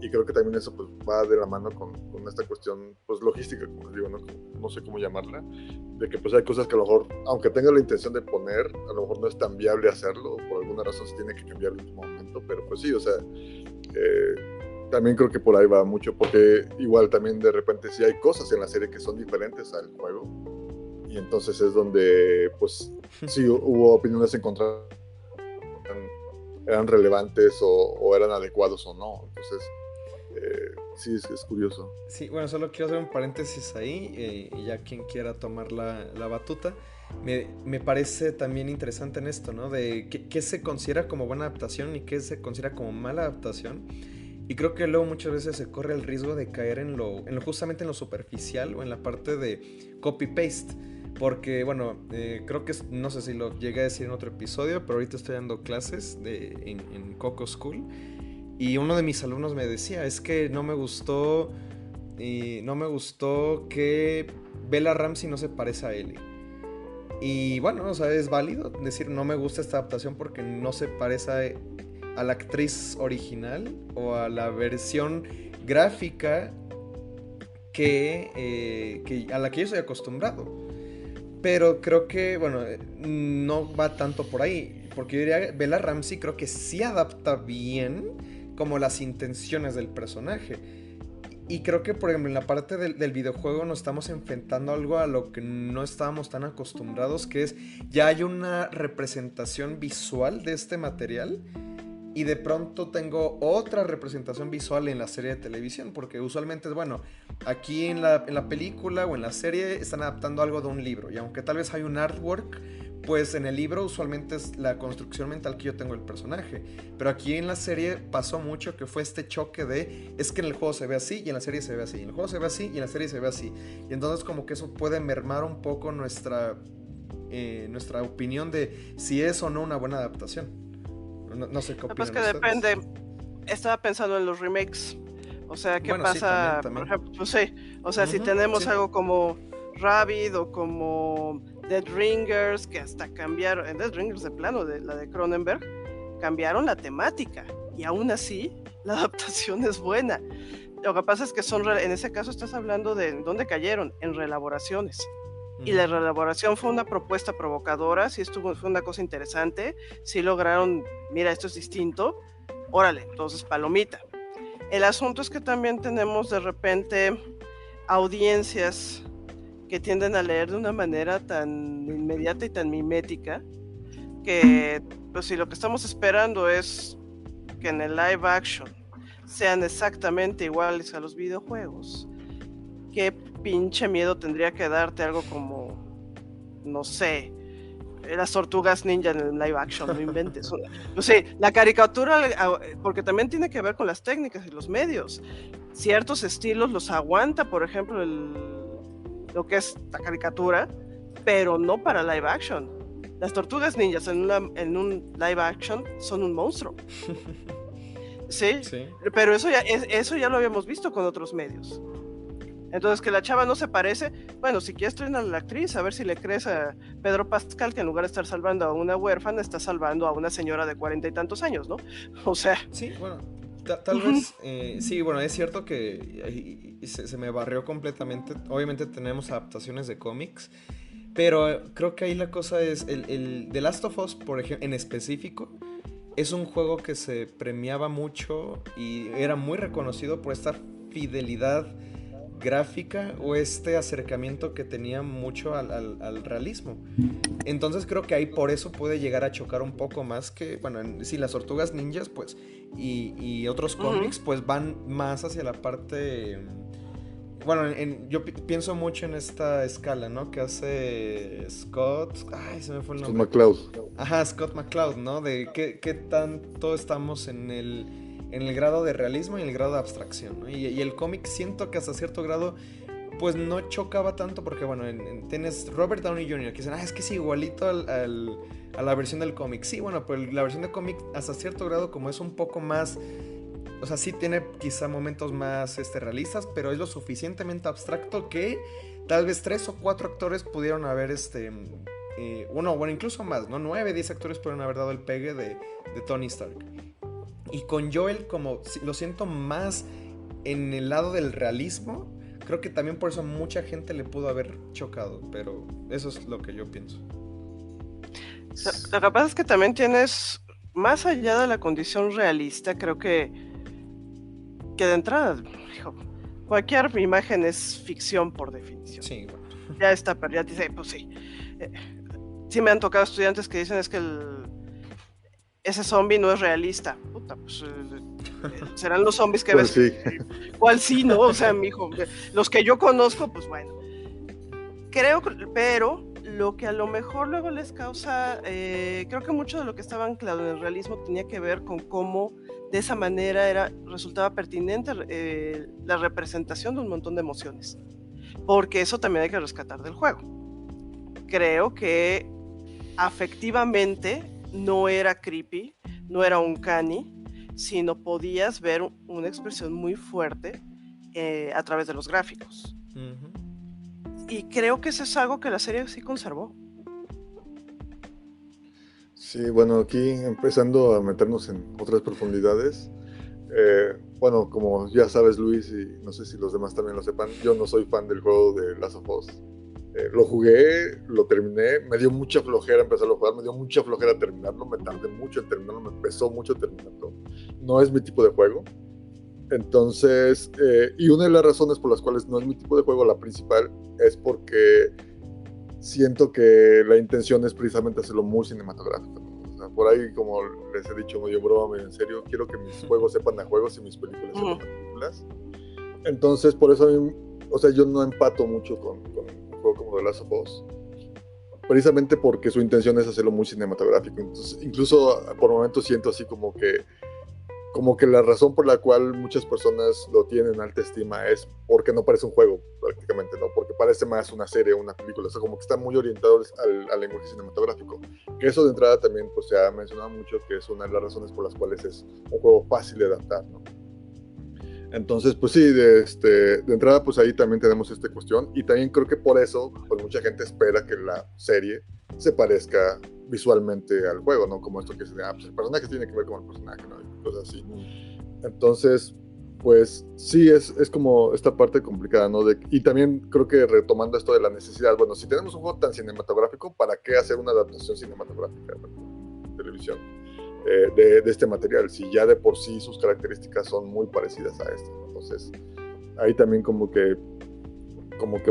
y creo que también eso pues va de la mano con esta cuestión, pues logística, como les digo, ¿no? No sé cómo llamarla, de que pues hay cosas que a lo mejor, aunque tengas la intención de poner, a lo mejor no es tan viable hacerlo, por alguna razón se tiene que cambiar en último momento, pero pues sí, o sea, también creo que por ahí va mucho, porque igual también de repente sí hay cosas en la serie que son diferentes al juego, y entonces es donde pues sí hubo opiniones encontradas, eran relevantes o eran adecuados o no. Entonces sí es curioso. Sí, bueno, solo quiero hacer un paréntesis ahí, y ya quien quiera tomar la batuta. Me parece también interesante en esto, ¿no? De qué se considera como buena adaptación y qué se considera como mala adaptación. Y creo que luego muchas veces se corre el riesgo de caer en lo justamente en lo superficial o en la parte de copy-paste. Porque, bueno, creo que, no sé si lo llegué a decir en otro episodio, pero ahorita estoy dando clases en Coco School. Y uno de mis alumnos me decía, es que no me gustó que Bella Ramsey no se parece a Ellie. Y bueno, o sea, es válido decir, no me gusta esta adaptación porque no se parece a la actriz original o a la versión gráfica a la que yo soy acostumbrado. Pero creo que, bueno, no va tanto por ahí. Porque yo diría, Bella Ramsey creo que sí adapta bien como las intenciones del personaje. Y creo que, por ejemplo, en la parte del videojuego nos estamos enfrentando a algo a lo que no estábamos tan acostumbrados, que es, ya hay una representación visual de este material. Y de pronto tengo otra representación visual en la serie de televisión, porque usualmente es, bueno, aquí en la película o en la serie están adaptando algo de un libro, y aunque tal vez hay un artwork, pues en el libro usualmente es la construcción mental que yo tengo del personaje. Pero aquí en la serie pasó mucho que fue este choque de, es que en el juego se ve así y en la serie se ve así, en el juego se ve así y en la serie se ve así. Y entonces como que eso puede mermar un poco nuestra opinión de si es o no una buena adaptación. No sé qué opinan pues que ustedes. depende. Estaba pensando en los remakes. O sea, ¿qué pasa? Sí, también. Por ejemplo, pues sí. O sea, si tenemos algo como Rabbids o como Dead Ringers, que hasta cambiaron, en Dead Ringers de plano, la de Cronenberg, cambiaron la temática. Y aún así, la adaptación es buena. Lo que pasa es que en ese caso estás hablando de dónde cayeron, en reelaboraciones. Y la reelaboración fue una propuesta provocadora, sí fue una cosa interesante, sí lograron, mira, esto es distinto, órale, entonces palomita. El asunto es que también tenemos de repente audiencias que tienden a leer de una manera tan inmediata y tan mimética, que pues si lo que estamos esperando es que en el live action sean exactamente iguales a los videojuegos, qué pinche miedo tendría que darte algo como, no sé, las tortugas ninja en el live action, no inventes. No sé, la caricatura, porque también tiene que ver con las técnicas y los medios. Ciertos estilos los aguanta, por ejemplo, lo que es la caricatura, pero no para live action. Las tortugas ninjas en un live action son un monstruo. ¿Sí? Pero eso ya lo habíamos visto con otros medios. Entonces, que la chava no se parece, bueno, si quieres traer a la actriz, a ver si le crees a Pedro Pascal, que en lugar de estar salvando a una huérfana, está salvando a una señora de 40 y tantos años, ¿no? O sea... Sí, bueno, tal vez, sí, bueno, es cierto que se me barrió completamente. Obviamente tenemos adaptaciones de cómics, pero creo que ahí la cosa es, el The Last of Us, por ejemplo, en específico, es un juego que se premiaba mucho y era muy reconocido por esta fidelidad gráfica o este acercamiento que tenía mucho al realismo. Entonces creo que ahí por eso puede llegar a chocar un poco más que, bueno, si las Tortugas Ninjas, pues, y otros cómics, pues van más hacia la parte... Bueno, yo pienso mucho en esta escala, ¿no? Que hace Scott... Ay, se me fue el Scott nombre. McCloud. Ajá, Scott McCloud, ¿no? De qué tanto estamos en el grado de realismo y en el grado de abstracción, ¿no? Y el cómic siento que hasta cierto grado pues no chocaba tanto porque, bueno, tienes Robert Downey Jr. que dicen, es que es igualito a la versión del cómic. Sí, bueno, pues la versión del cómic hasta cierto grado como es un poco más... O sea, sí tiene quizá momentos más realistas, pero es lo suficientemente abstracto que tal vez 3 o 4 actores pudieron haber, uno, bueno, incluso más, ¿no? 9, 10 actores pudieron haber dado el pegue de Tony Stark. Y con Joel, como lo siento más en el lado del realismo, creo que también por eso mucha gente le pudo haber chocado, pero eso es lo que yo pienso. Lo que pasa es que también tienes, más allá de la condición realista, creo que de entrada, hijo, cualquier imagen es ficción por definición. Sí, bueno. Ya está, pero ya dice, pues sí. Sí me han tocado estudiantes que dicen es que ese zombie no es realista. Puta, pues serán los zombies que Pues ves. sí. ¿Cuál sí, no? O sea, mijo, los que yo conozco, pues bueno. Creo, pero lo que a lo mejor luego les causa, creo que mucho de lo que estaba anclado en el realismo tenía que ver con cómo de esa manera resultaba pertinente la representación de un montón de emociones, porque eso también hay que rescatar del juego. Creo que afectivamente no era creepy, no era uncanny, sino podías ver una expresión muy fuerte a través de los gráficos. Y creo que eso es algo que la serie sí conservó. Sí, bueno, aquí empezando a meternos en otras profundidades. Bueno, como ya sabes, Luis, y no sé si los demás también lo sepan, yo no soy fan del juego de Last of Us. Lo jugué, lo terminé, me dio mucha flojera empezarlo a jugar, me dio mucha flojera terminarlo, me tardé mucho en terminarlo, me pesó mucho terminarlo. No es mi tipo de juego. Entonces, y una de las razones por las cuales no es mi tipo de juego, la principal, es porque siento que la intención es precisamente hacerlo muy cinematográfico, ¿no? O sea, por ahí, como les he dicho medio broma, medio en serio, quiero que mis juegos sepan a juegos y mis películas sepan a películas. Entonces, por eso a mí, o sea, yo no empato mucho con un juego como The Last of Us, precisamente porque su intención es hacerlo muy cinematográfico. Entonces, incluso por momentos siento así como que la razón por la cual muchas personas lo tienen en alta estima es porque no parece un juego, prácticamente, ¿no? Porque parece más una serie o una película, o sea, como que están muy orientados al lenguaje cinematográfico. Que eso de entrada también, pues se ha mencionado mucho, que es una de las razones por las cuales es un juego fácil de adaptar, ¿no? Entonces, pues sí, de entrada, pues ahí también tenemos esta cuestión, y también creo que por eso, pues mucha gente espera que la serie se parezca visualmente al juego, ¿no? Como esto que se pues el personaje tiene que ver con el personaje, ¿no? Y cosas así. Entonces, pues sí, es como esta parte complicada, ¿no? Y también creo que retomando esto de la necesidad, bueno, si tenemos un juego tan cinematográfico, ¿para qué hacer una adaptación cinematográfica de televisión de este material? Si ya de por sí sus características son muy parecidas a esto, ¿no? Entonces, ahí también como que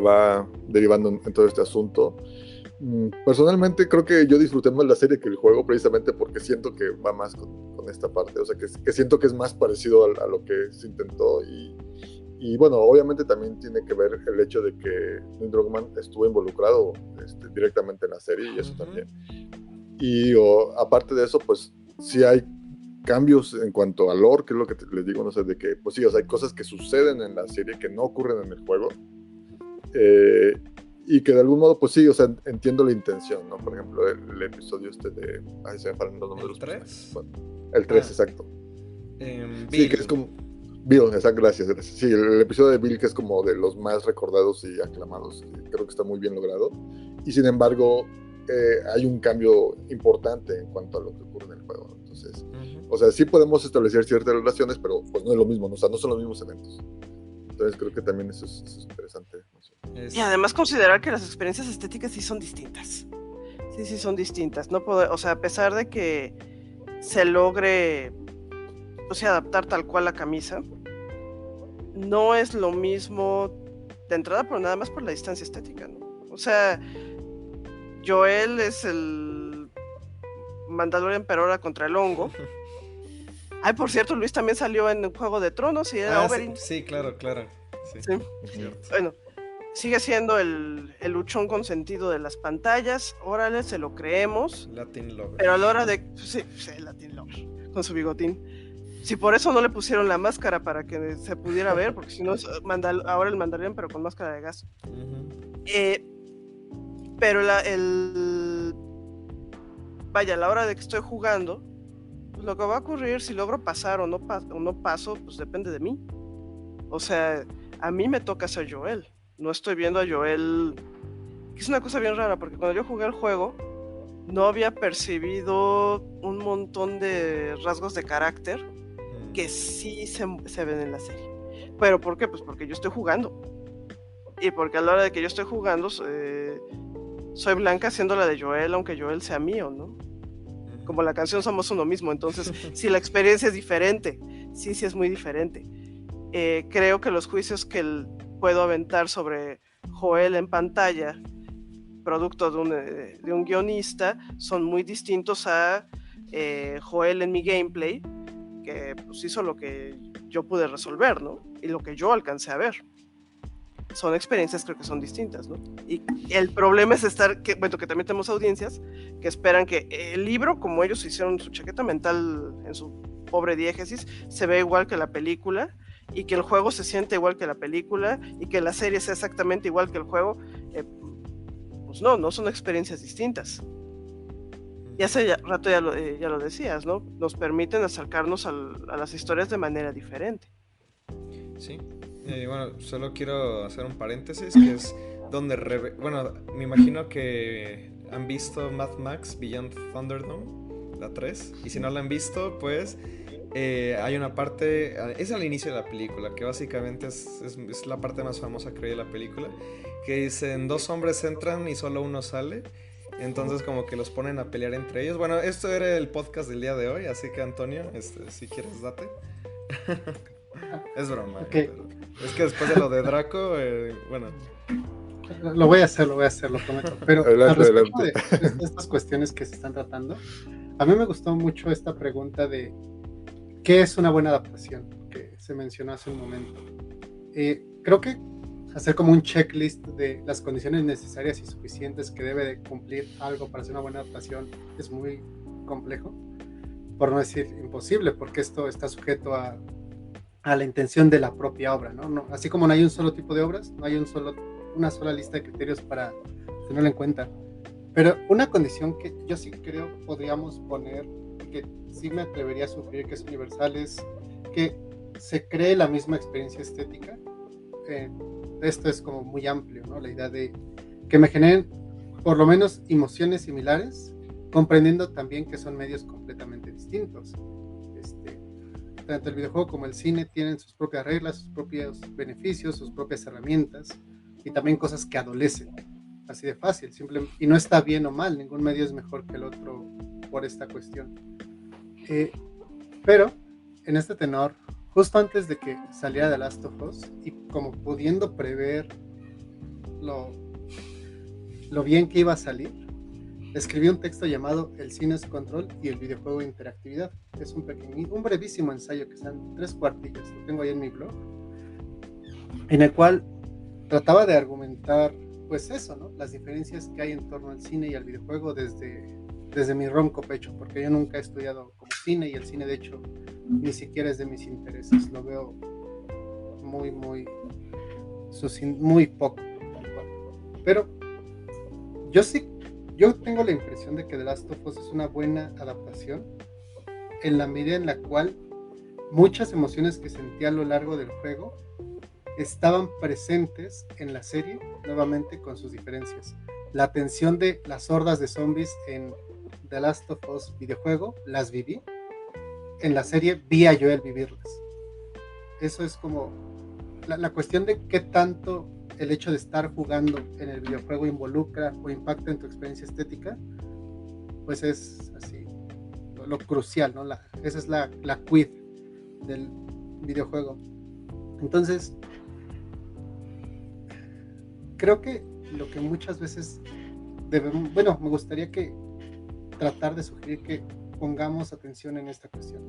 va derivando en todo este asunto. Personalmente creo que yo disfruté más la serie que el juego, precisamente porque siento que va más con esta parte, o sea, que siento que es más parecido a lo que se intentó, y bueno, obviamente también tiene que ver el hecho de que Neil Druckmann estuvo involucrado directamente en la serie, y eso también, y aparte de eso, pues sí hay cambios en cuanto al lore, que es lo que les digo, no sé, de que, pues sí, o sea, hay cosas que suceden en la serie que no ocurren en el juego, y que de algún modo, pues sí, o sea, entiendo la intención, ¿no? Por ejemplo, el episodio de... Ay, se me faltan los nombres de los personajes. Bueno, el 3, exacto. Sí, que es como... Bill, gracias. Sí, el episodio de Bill, que es como de los más recordados y aclamados, creo que está muy bien logrado. Y sin embargo, hay un cambio importante en cuanto a lo que ocurre en el juego. Entonces, o sea, sí podemos establecer ciertas relaciones, pero pues no es lo mismo, ¿no? O sea, no son los mismos eventos. Entonces creo que también eso es interesante. Y además considerar que las experiencias estéticas sí son distintas. Sí son distintas. No puedo, o sea, a pesar de que se logre, o sea, adaptar tal cual la camisa, no es lo mismo de entrada, pero nada más por la distancia estética, ¿no? O sea, Joel es el Mandalorian pero ahora contra el hongo. Ay, por cierto, Luis también salió en Juego de Tronos y era Oberyn. Sí, claro. Sí. Bueno, sigue siendo el luchón consentido de las pantallas. Órale, se lo creemos. Latin Lover. Pero a la hora de... Sí, Latin Lover, con su bigotín. Si por eso no le pusieron la máscara para que se pudiera ver, porque si no, ahora el Mandalorian pero con máscara de gas. Pero vaya, a la hora de que estoy jugando, pues lo que va a ocurrir, si logro pasar o no paso, pues depende de mí. O sea, a mí me toca ser Joel. No estoy viendo a Joel... Que es una cosa bien rara, porque cuando yo jugué el juego, no había percibido un montón de rasgos de carácter que sí se ven en la serie. ¿Pero por qué? Pues porque yo estoy jugando. Y porque a la hora de que yo estoy jugando, soy Blanca haciendo la de Joel, aunque Joel sea mío, ¿no? Como la canción Somos Uno Mismo. Entonces, sí, la experiencia es diferente. Sí, es muy diferente. Creo que los juicios que puedo aventar sobre Joel en pantalla, producto de un guionista, son muy distintos a Joel en mi gameplay, que pues hizo lo que yo pude resolver, ¿no? Y lo que yo alcancé a ver. Son experiencias, creo que son distintas, ¿no? Y el problema es que también tenemos audiencias que esperan que el libro, como ellos hicieron su chaqueta mental en su pobre diégesis, se ve igual que la película, y que el juego se siente igual que la película, y que la serie sea exactamente igual que el juego. Pues no son experiencias distintas. Y hace rato ya lo decías, ¿no? Nos permiten acercarnos a las historias de manera diferente. Sí. Bueno, solo quiero hacer un paréntesis, que es donde... Bueno, me imagino que han visto Mad Max Beyond Thunderdome, la 3. Y si no la han visto, pues... hay una parte... Es al inicio de la película, que básicamente es la parte más famosa, creo, de la película. Que dicen, 2 hombres entran y solo uno sale. Entonces como que los ponen a pelear entre ellos. Bueno, esto era el podcast del día de hoy, así que Antonio, si quieres date. Es broma. Okay. Pero es que después de lo de Draco, bueno. Lo voy a hacer, lo prometo. Pero adelante. De estas cuestiones que se están tratando, a mí me gustó mucho esta pregunta de ¿qué es una buena adaptación? Que se mencionó hace un momento. Creo que hacer como un checklist de las condiciones necesarias y suficientes que debe de cumplir algo para hacer una buena adaptación es muy complejo, por no decir imposible, porque esto está sujeto a la intención de la propia obra, ¿no? Así como no hay un solo tipo de obras, no hay una sola lista de criterios para tenerlo en cuenta. Pero una condición que yo sí creo podríamos poner, que sí me atrevería a sugerir que es universal, es que se cree la misma experiencia estética. Esto es como muy amplio, ¿no? La idea de que me generen por lo menos emociones similares, comprendiendo también que son medios completamente distintos. Tanto el videojuego como el cine tienen sus propias reglas, sus propios beneficios, sus propias herramientas, y también cosas que adolecen. Así de fácil, y no está bien o mal, ningún medio es mejor que el otro por esta cuestión. Pero en este tenor, justo antes de que saliera The Last of Us, y como pudiendo prever lo bien que iba a salir, escribí un texto llamado El cine es control y el videojuego interactividad. Es un brevísimo ensayo que están 3 cuartillas, lo tengo ahí en mi blog, en el cual trataba de argumentar, pues eso, ¿no? Las diferencias que hay en torno al cine y al videojuego desde mi ronco pecho, porque yo nunca he estudiado como cine, y el cine de hecho ni siquiera es de mis intereses, lo veo muy poco. Pero yo tengo la impresión de que The Last of Us es una buena adaptación en la medida en la cual muchas emociones que sentí a lo largo del juego estaban presentes en la serie, nuevamente con sus diferencias. La tensión de las hordas de zombies en The Last of Us videojuego, las viví. En la serie vi a Joel vivirlas. Eso es como la cuestión de qué tanto el hecho de estar jugando en el videojuego involucra o impacta en tu experiencia estética, pues es así lo crucial, ¿no? Esa es la quid del videojuego. Entonces, creo que lo que muchas veces debemos, bueno, me gustaría que tratar de sugerir que pongamos atención en esta cuestión.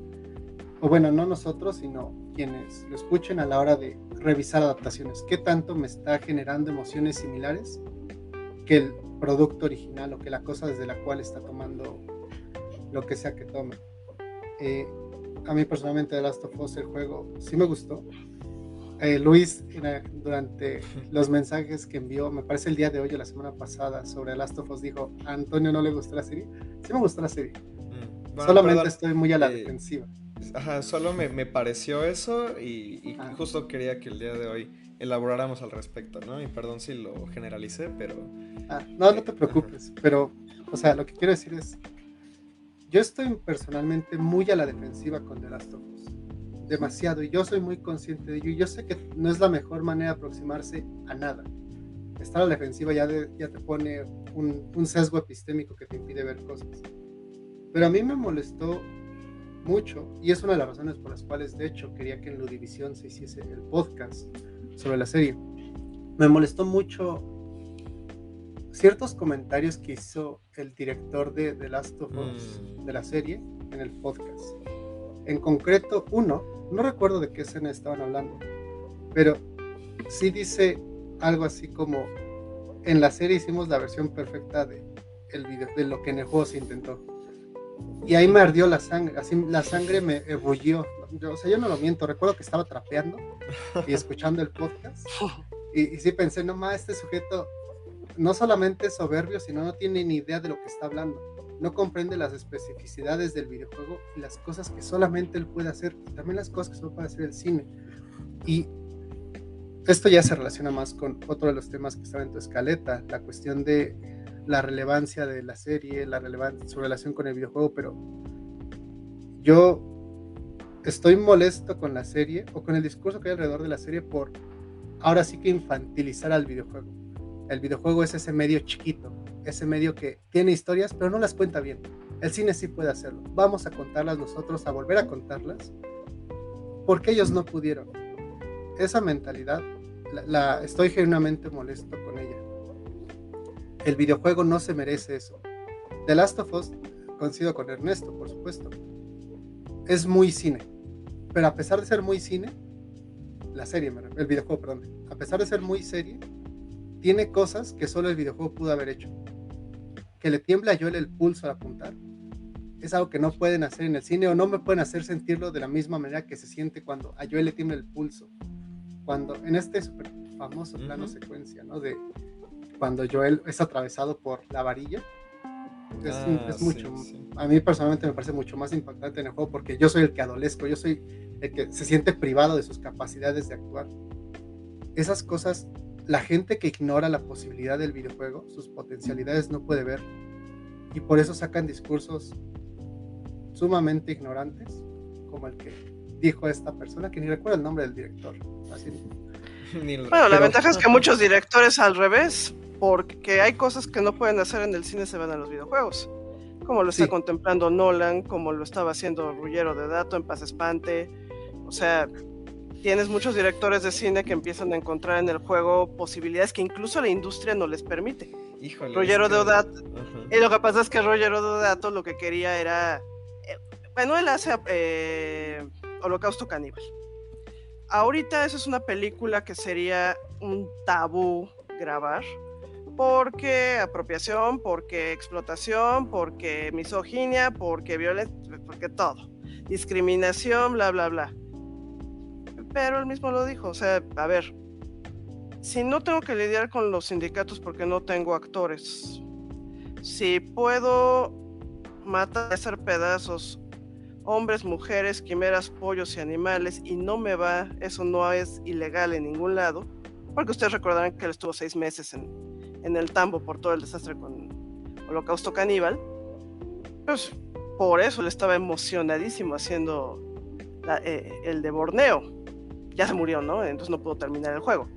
O bueno, no nosotros, sino quienes lo escuchen a la hora de revisar adaptaciones. ¿Qué tanto me está generando emociones similares que el producto original o que la cosa desde la cual está tomando lo que sea que tome? A mí personalmente The Last of Us, el juego, sí me gustó. Luis, durante los mensajes que envió, me parece el día de hoy o la semana pasada, sobre The Last of Us, dijo, ¿a Antonio no le gustó la serie? Sí me gustó la serie. Bueno, solamente perdón, estoy muy a la defensiva. Ajá, solo me pareció eso y justo quería que el día de hoy elaboráramos al respecto, ¿no? Y perdón si lo generalicé, pero... no te preocupes, pero, o sea, lo que quiero decir es, yo estoy personalmente muy a la defensiva con The Last of Us, demasiado, y yo soy muy consciente de ello, y yo sé que no es la mejor manera de aproximarse a nada. Estar a la defensiva ya te pone un sesgo epistémico que te impide ver cosas. Pero a mí me molestó mucho, y es una de las razones por las cuales de hecho quería que en Ludivisión se hiciese el podcast sobre la serie. Me molestó mucho ciertos comentarios que hizo el director de The Last of Us de la serie en el podcast. En concreto, no recuerdo de qué escena estaban hablando, pero sí dice algo así como: en la serie hicimos la versión perfecta de lo que en el juego se intentó. Y ahí me ardió la sangre, así la sangre me ebullió. Yo no lo miento, recuerdo que estaba trapeando y escuchando el podcast y sí pensé, no más, este sujeto no solamente es soberbio, sino no tiene ni idea de lo que está hablando, no comprende las especificidades del videojuego y las cosas que solamente él puede hacer, y también las cosas que solo puede hacer el cine. Y esto ya se relaciona más con otro de los temas que estaba en tu escaleta, la cuestión de la relevancia de la serie, su relación con el videojuego, pero yo estoy molesto con la serie o con el discurso que hay alrededor de la serie por ahora sí que infantilizar al videojuego. El videojuego es ese medio chiquito, ese medio que tiene historias pero no las cuenta bien. El cine sí puede hacerlo. Vamos a contarlas nosotros, a volver a contarlas, porque ellos no pudieron. Esa mentalidad, estoy genuinamente molesto con ella. El videojuego no se merece eso. The Last of Us, coincido con Ernesto, por supuesto, es muy cine, pero a pesar de ser muy cine, el videojuego, perdón, a pesar de ser muy serie, tiene cosas que solo el videojuego pudo haber hecho. Que le tiembla a Joel el pulso al apuntar es algo que no pueden hacer en el cine, o no me pueden hacer sentirlo de la misma manera que se siente cuando a Joel le tiembla el pulso. Cuando en este super famoso plano secuencia, ¿no? De cuando Joel es atravesado por la varilla, es mucho. Sí. A mí personalmente me parece mucho más impactante en el juego, porque yo soy el que adolezco, yo soy el que se siente privado de sus capacidades de actuar. Esas cosas, la gente que ignora la posibilidad del videojuego, sus potencialidades, no puede ver, y por eso sacan discursos sumamente ignorantes, como el que dijo esta persona, que ni recuerdo el nombre del director. Así. Bueno, la ventaja es que muchos directores al revés, porque hay cosas que no pueden hacer en el cine, se ven en los videojuegos, como lo está contemplando Nolan, como lo estaba haciendo Ruggiero Deodato en Paz Espante. O sea, tienes muchos directores de cine que empiezan a encontrar en el juego posibilidades que incluso la industria no les permite. Híjole, Ruggiero Deodato, y lo que pasa es que Ruggiero Deodato lo que quería era, bueno, él hace Holocausto Caníbal. Ahorita eso es una película que sería un tabú grabar, porque apropiación, porque explotación, porque misoginia, porque violencia, porque todo, discriminación, bla bla bla. Pero él mismo lo dijo, o sea, a ver, si no tengo que lidiar con los sindicatos porque no tengo actores, si puedo matar y hacer pedazos hombres, mujeres, quimeras, pollos y animales, y eso no es ilegal en ningún lado, porque ustedes recordarán que él estuvo 6 meses en el tambo por todo el desastre con Holocausto Caníbal. Pues por eso él estaba emocionadísimo haciendo el de Borneo. Ya se murió, ¿no? Entonces no pudo terminar el juego.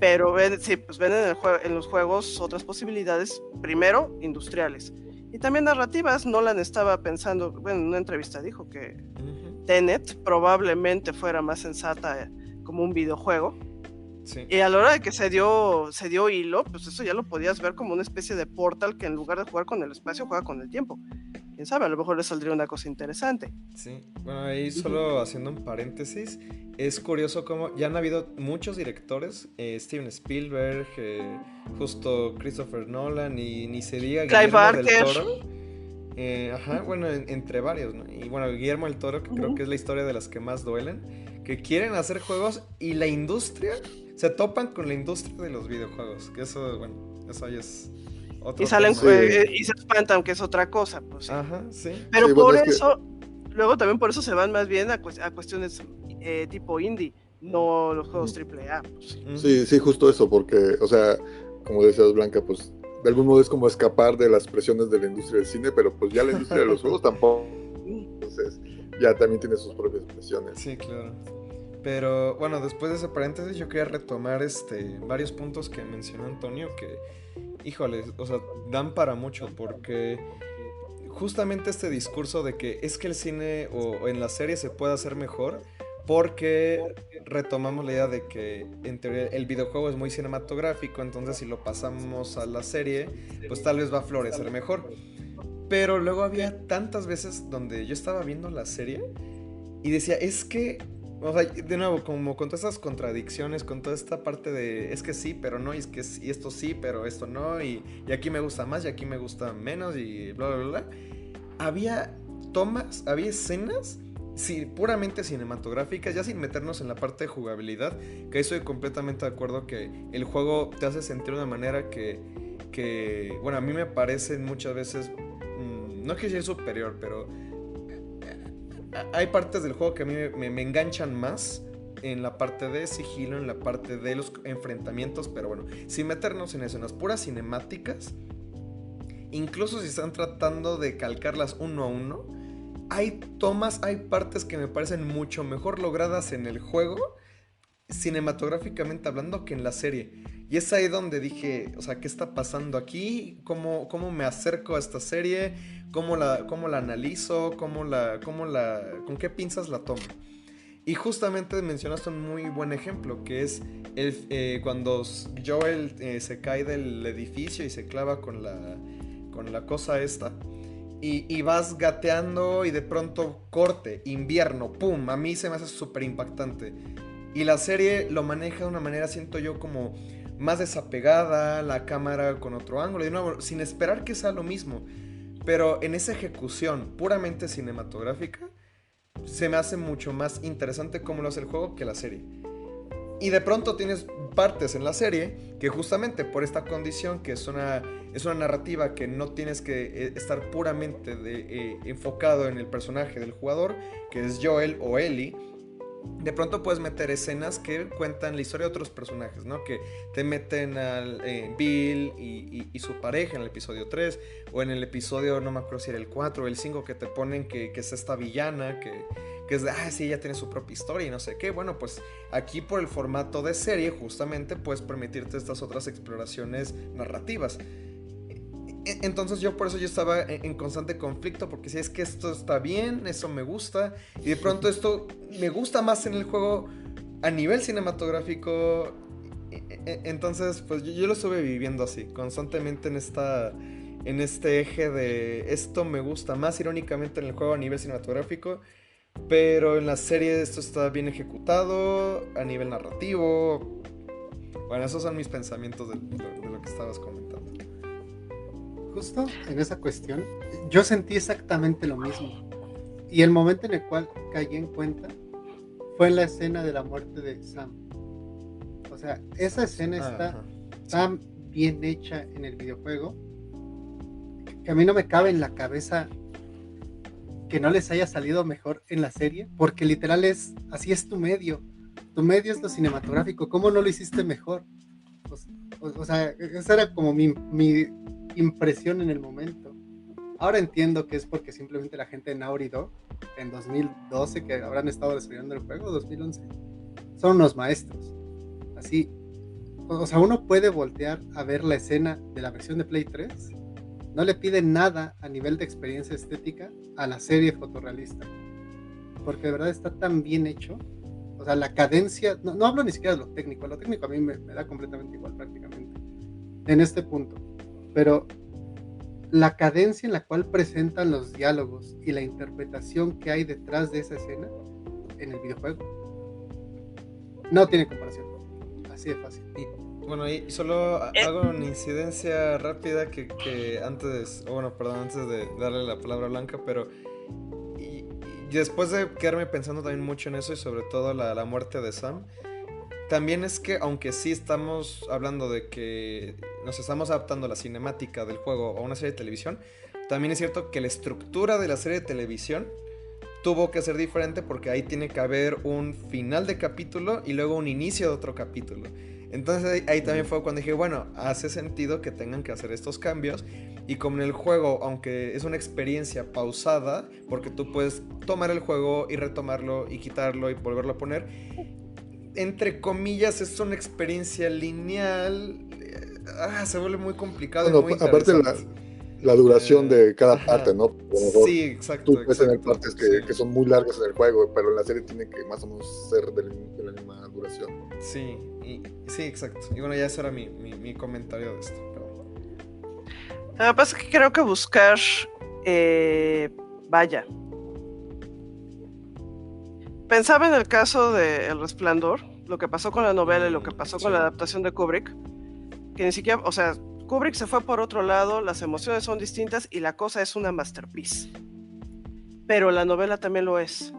Pero ven en los juegos otras posibilidades, primero industriales y también narrativas. Nolan estaba pensando, bueno, en una entrevista dijo que Tenet probablemente fuera más sensata como un videojuego. Sí. Y a la hora de que se dio hilo, pues eso ya lo podías ver como una especie de Portal, que en lugar de jugar con el espacio juega con el tiempo. Quién sabe, a lo mejor le saldría una cosa interesante. Sí, bueno, ahí solo haciendo un paréntesis, es curioso cómo ya han habido muchos directores, Steven Spielberg, justo Christopher Nolan, y ni se diga Guillermo del Toro. Bueno, entre varios, ¿no? Y bueno, Guillermo del Toro, que creo que es la historia de las que más duelen, que quieren hacer juegos y la industria, se topan con la industria de los videojuegos, que eso, bueno, eso ya es... Y salen y se espantan, que es otra cosa, pues sí. Ajá, sí. Pero sí, por eso, luego también por eso se van más bien a cuestiones tipo indie, no los juegos AAA. Pues. Sí, justo eso, porque, o sea, como decías, Blanca, pues de algún modo es como escapar de las presiones de la industria del cine, pero pues ya la industria de los juegos tampoco. Entonces, ya también tiene sus propias presiones. Sí, claro. Pero bueno, después de ese paréntesis, yo quería retomar varios puntos que mencionó Antonio que, híjole, o sea, dan para mucho, porque justamente este discurso de que es que el cine o en la serie se puede hacer mejor, porque retomamos la idea de que en teoría el videojuego es muy cinematográfico, entonces si lo pasamos a la serie, pues tal vez va a florecer mejor. Pero luego había tantas veces donde yo estaba viendo la serie y decía, es que, o sea, de nuevo, como con todas esas contradicciones, con toda esta parte de es que sí, pero no, y es que y esto sí, pero esto no, y aquí me gusta más, y aquí me gusta menos, y bla, bla, bla. Había tomas, había escenas puramente cinematográficas, ya sin meternos en la parte de jugabilidad, que estoy completamente de acuerdo que el juego te hace sentir de una manera que bueno, a mí me parece muchas veces, no quiero decir superior, pero hay partes del juego que a mí me enganchan más en la parte de sigilo, en la parte de los enfrentamientos, pero bueno, sin meternos en eso, en las puras cinemáticas, incluso si están tratando de calcarlas uno a uno, hay tomas, hay partes que me parecen mucho mejor logradas en el juego, cinematográficamente hablando, que en la serie. Y es ahí donde dije, o sea, ¿qué está pasando aquí? ¿Cómo me acerco a esta serie? ¿Cómo la analizo? ¿Con qué pinzas la tomo? Y justamente mencionaste un muy buen ejemplo, que es cuando Joel se cae del edificio y se clava con la cosa esta. Y vas gateando y de pronto corte, invierno, pum, a mí se me hace súper impactante. Y la serie lo maneja de una manera, siento yo, como más desapegada, la cámara con otro ángulo, de nuevo, sin esperar que sea lo mismo. Pero en esa ejecución puramente cinematográfica, se me hace mucho más interesante cómo lo hace el juego que la serie. Y de pronto tienes partes en la serie que justamente por esta condición, que es una narrativa que no tienes que estar puramente enfocado en el personaje del jugador, que es Joel o Ellie, de pronto puedes meter escenas que cuentan la historia de otros personajes, ¿no? Que te meten al Bill y su pareja en el episodio 3, o en el episodio, no me acuerdo si era el 4 o el 5, que te ponen que es esta villana, que es de, sí, ella tiene su propia historia y no sé qué. Bueno, pues aquí por el formato de serie justamente puedes permitirte estas otras exploraciones narrativas. Entonces por eso yo estaba en constante conflicto, porque si es que esto está bien, eso me gusta, y de pronto esto me gusta más en el juego a nivel cinematográfico. Entonces pues yo lo estuve viviendo así, constantemente en este eje de esto me gusta más irónicamente en el juego a nivel cinematográfico, pero en la serie esto está bien ejecutado a nivel narrativo. Bueno, esos son mis pensamientos de lo que estabas comentando. Justo en esa cuestión, yo sentí exactamente lo mismo. Y el momento en el cual caí en cuenta fue en la escena de la muerte de Sam. O sea, esa escena está tan bien hecha en el videojuego que a mí no me cabe en la cabeza que no les haya salido mejor en la serie, porque literal así es tu medio es lo cinematográfico, ¿cómo no lo hiciste mejor? O sea, esa era como mi impresión en el momento. Ahora entiendo que es porque simplemente la gente de Naughty Dog en 2012, que habrán estado desarrollando el juego, 2011, son unos maestros. Así, o sea, uno puede voltear a ver la escena de la versión de Play 3, no le pide nada a nivel de experiencia estética a la serie fotorrealista, porque de verdad está tan bien hecho. O sea, la cadencia, no hablo ni siquiera de lo técnico a mí me da completamente igual prácticamente en este punto, pero la cadencia en la cual presentan los diálogos y la interpretación que hay detrás de esa escena en el videojuego no tiene comparación, así de fácil. Bueno, y solo hago una incidencia rápida que antes de darle la palabra a Blanca, pero y después de quedarme pensando también mucho en eso y sobre todo la muerte de Sam, también es que aunque sí estamos hablando de que nos estamos adaptando a la cinemática del juego a una serie de televisión, también es cierto que la estructura de la serie de televisión tuvo que ser diferente porque ahí tiene que haber un final de capítulo y luego un inicio de otro capítulo. Entonces ahí también fue cuando dije, bueno, hace sentido que tengan que hacer estos cambios. Y como en el juego, aunque es una experiencia pausada, porque tú puedes tomar el juego y retomarlo y quitarlo y volverlo a poner, entre comillas es una experiencia lineal. Se vuelve muy complicado. Bueno, y muy aparte la duración de cada parte, ¿no? Sí, exacto. Tú puedes tener partes que son muy largas en el juego, pero en la serie tiene que más o menos ser de la misma duración. Sí, sí, exacto. Y bueno, ya ese era mi comentario de esto. Pero... Lo que pasa es que creo que buscar, vaya. Pensaba en el caso de El Resplandor, lo que pasó con la novela y lo que pasó con la adaptación de Kubrick, que ni siquiera, o sea, Kubrick se fue por otro lado, las emociones son distintas y la cosa es una masterpiece. Pero la novela también lo es.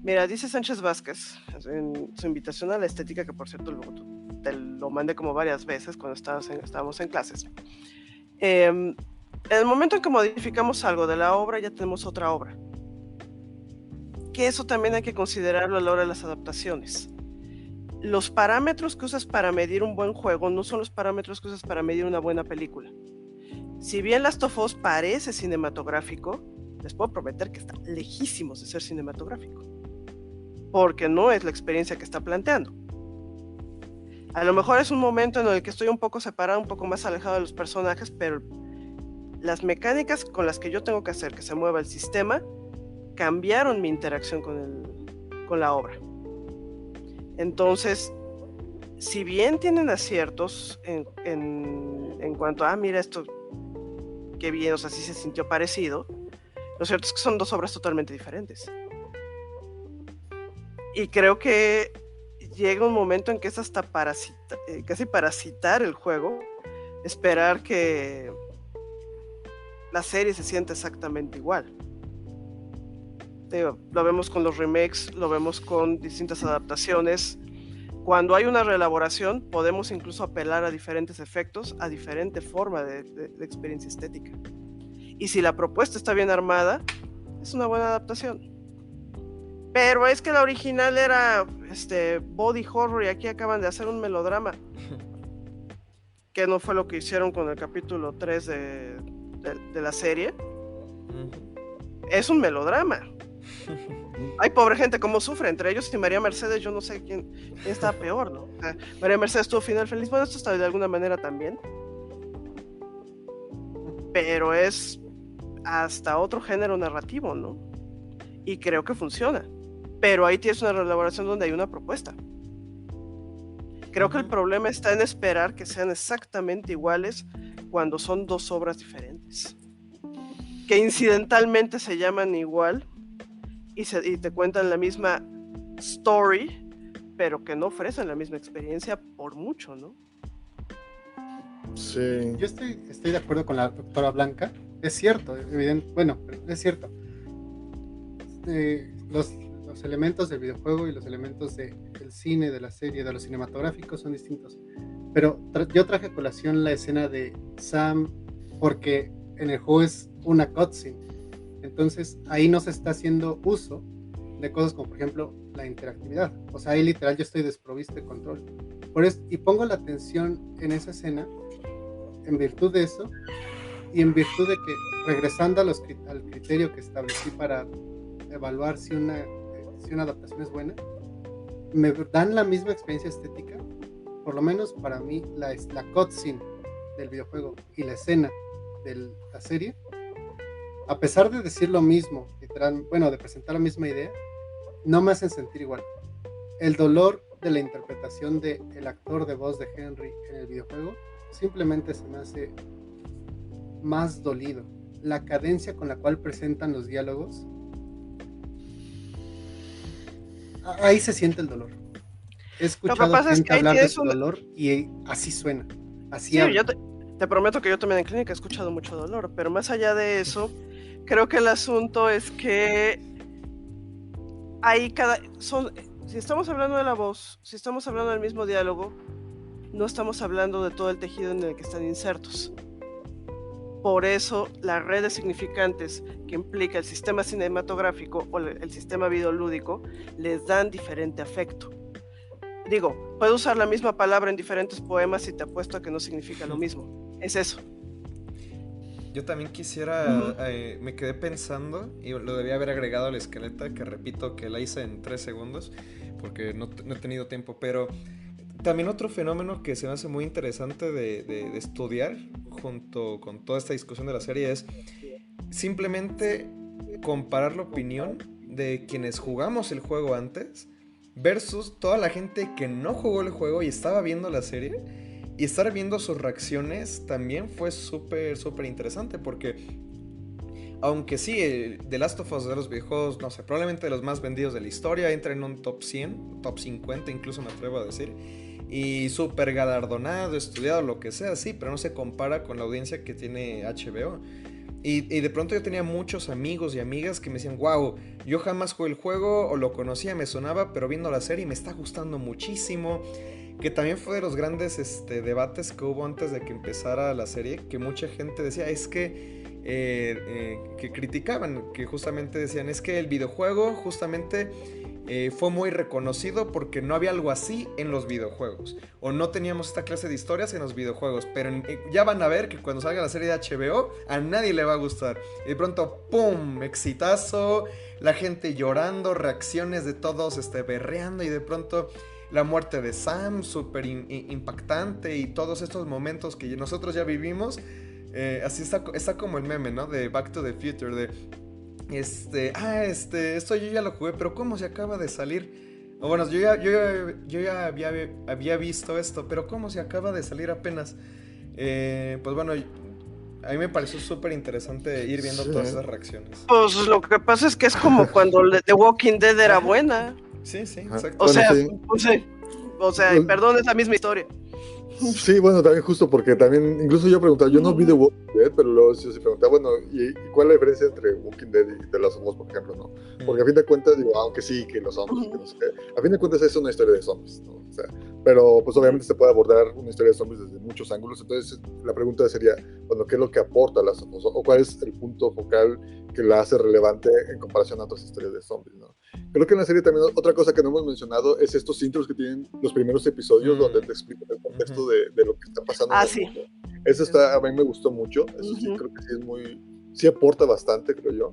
Mira, dice Sánchez Vázquez en su invitación a la estética, que por cierto te lo mandé como varias veces cuando estábamos en clases. En el momento en que modificamos algo de la obra, ya tenemos otra obra. Que eso también hay que considerarlo a la hora de las adaptaciones. Los parámetros que usas para medir un buen juego no son los parámetros que usas para medir una buena película. Si bien Last of Us parece cinematográfico, les puedo prometer que está lejísimos de ser cinematográfico, porque no es la experiencia que está planteando. A lo mejor es un momento en el que estoy un poco separado, un poco más alejado de los personajes, pero las mecánicas con las que yo tengo que hacer que se mueva el sistema cambiaron mi interacción con la obra. Entonces, si bien tienen aciertos en cuanto a, mira esto, qué bien, o sea, sí se sintió parecido, lo cierto es que son dos obras totalmente diferentes. Y creo que llega un momento en que es hasta casi parasitar el juego, esperar que la serie se sienta exactamente igual. Lo vemos con los remakes, lo vemos con distintas adaptaciones. Cuando hay una reelaboración, podemos incluso apelar a diferentes efectos, a diferente forma de experiencia estética. Y si la propuesta está bien armada, es una buena adaptación. Pero es que la original era body horror y aquí acaban de hacer un melodrama. Que no fue lo que hicieron con el capítulo 3 de la serie. Es un melodrama. Ay, pobre gente, cómo sufre. Entre ellos y María Mercedes, yo no sé quién está peor, ¿no? O sea, María Mercedes tuvo final feliz. Bueno, esto está de alguna manera también. Pero es hasta otro género narrativo, ¿no? Y creo que funciona. Pero ahí tienes una reelaboración donde hay una propuesta. Creo que el problema está en esperar que sean exactamente iguales cuando son dos obras diferentes. Que incidentalmente se llaman igual y te cuentan la misma story, pero que no ofrecen la misma experiencia por mucho, ¿no? Sí. Yo estoy de acuerdo con la doctora Blanca. Es cierto, es cierto. Los elementos del videojuego y los elementos del cine, de la serie, de los cinematográficos son distintos. Pero yo traje a colación la escena de Sam porque en el juego es una cutscene. Entonces ahí no se está haciendo uso de cosas como por ejemplo la interactividad. O sea, ahí literal yo estoy desprovisto de control. Por eso, y pongo la atención en esa escena en virtud de eso y en virtud de que, regresando al criterio que establecí para evaluar si una adaptación es buena, me dan la misma experiencia estética, por lo menos para mí la cutscene del videojuego y la escena de la serie, a pesar de decir lo mismo, literal, bueno, de presentar la misma idea, no me hacen sentir igual. El dolor de la interpretación del actor de voz de Henry en el videojuego simplemente se me hace más dolido. La cadencia con la cual presentan los diálogos, ahí se siente el dolor. He escuchado gente hablar de su dolor y así suena. Así sí, yo te prometo que yo también en clínica he escuchado mucho dolor, pero más allá de eso, creo que el asunto es que hay si estamos hablando de la voz, si estamos hablando del mismo diálogo, no estamos hablando de todo el tejido en el que están insertos. Por eso las redes significantes que implica el sistema cinematográfico o el sistema videolúdico les dan diferente afecto. Digo, puedo usar la misma palabra en diferentes poemas y te apuesto a que no significa lo mismo. Es eso. Yo también quisiera, me quedé pensando, y lo debía haber agregado a la escaleta, que repito que la hice en 3 segundos, porque no he tenido tiempo, pero también otro fenómeno que se me hace muy interesante de estudiar junto con toda esta discusión de la serie es simplemente comparar la opinión de quienes jugamos el juego antes versus toda la gente que no jugó el juego y estaba viendo la serie, y estar viendo sus reacciones también fue súper, súper interesante, porque aunque sí, The Last of Us de los videojuegos, no sé, probablemente de los más vendidos de la historia, entra en un top 100, top 50 incluso me atrevo a decir, y súper galardonado, estudiado, lo que sea, sí, pero no se compara con la audiencia que tiene HBO. Y de pronto yo tenía muchos amigos y amigas que me decían, wow, yo jamás jugué el juego o lo conocía, me sonaba, pero viendo la serie me está gustando muchísimo. Que también fue de los grandes debates que hubo antes de que empezara la serie, que mucha gente decía, es que criticaban, que justamente decían, es que el videojuego justamente fue muy reconocido porque no había algo así en los videojuegos, o no teníamos esta clase de historias en los videojuegos, pero ya van a ver que cuando salga la serie de HBO a nadie le va a gustar, y de pronto ¡pum! Exitazo, la gente llorando, reacciones de todos berreando, y de pronto la muerte de Sam, súper impactante, y todos estos momentos que nosotros ya vivimos. Así está como el meme, ¿no? De Back to the Future, de esto yo ya lo jugué, pero ¿cómo se acaba de salir? O bueno, yo ya había visto esto, pero ¿cómo se acaba de salir apenas? Pues bueno, a mí me pareció súper interesante ir viendo todas esas reacciones. Pues lo que pasa es que es como cuando The Walking Dead era buena. Sí, exacto. O sea, perdón, es la misma historia. Sí, bueno, también justo porque también, incluso yo preguntaba, yo no vi The Walking Dead, pero luego se preguntaba, bueno, ¿y cuál es la diferencia entre Walking Dead y The Last of Us, por ejemplo, no? Porque a fin de cuentas, digo, aunque sí, que los zombies, que no sé qué, a fin de cuentas es una historia de zombies, ¿no? O sea, pero pues obviamente se puede abordar una historia de zombies desde muchos ángulos, entonces la pregunta sería, bueno, ¿qué es lo que aporta Last of Us? O cuál es el punto focal que la hace relevante en comparación a otras historias de zombies, ¿no? Creo que en la serie también otra cosa que no hemos mencionado es estos intros que tienen los primeros episodios donde te explican el contexto de lo que está pasando en el mundo. Eso a mí me gustó mucho, eso sí creo que sí aporta bastante, creo yo,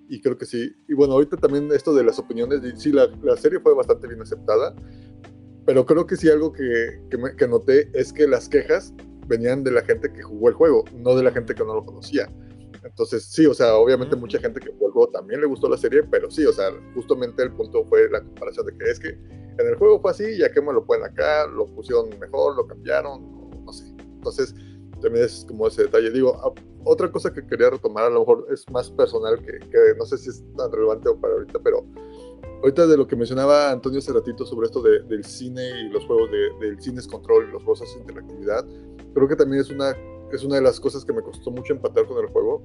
y creo que sí. Y bueno, ahorita también esto de las opiniones, sí, la serie fue bastante bien aceptada, pero creo que sí algo que noté es que las quejas venían de la gente que jugó el juego, no de la gente que no lo conocía. Entonces, sí, o sea, obviamente mucha gente que jugó el juego también le gustó la serie, pero sí, o sea, justamente el punto fue la comparación de que es que en el juego fue así, ya que me lo ponen acá, lo pusieron mejor, lo cambiaron, no sé. Entonces, también es como ese detalle. Digo, otra cosa que quería retomar, a lo mejor es más personal, que no sé si es tan relevante para ahorita, pero ahorita de lo que mencionaba Antonio hace ratito sobre esto del cine y los juegos del cine es control y los juegos es interactividad, creo que también es una de las cosas que me costó mucho empatar con el juego,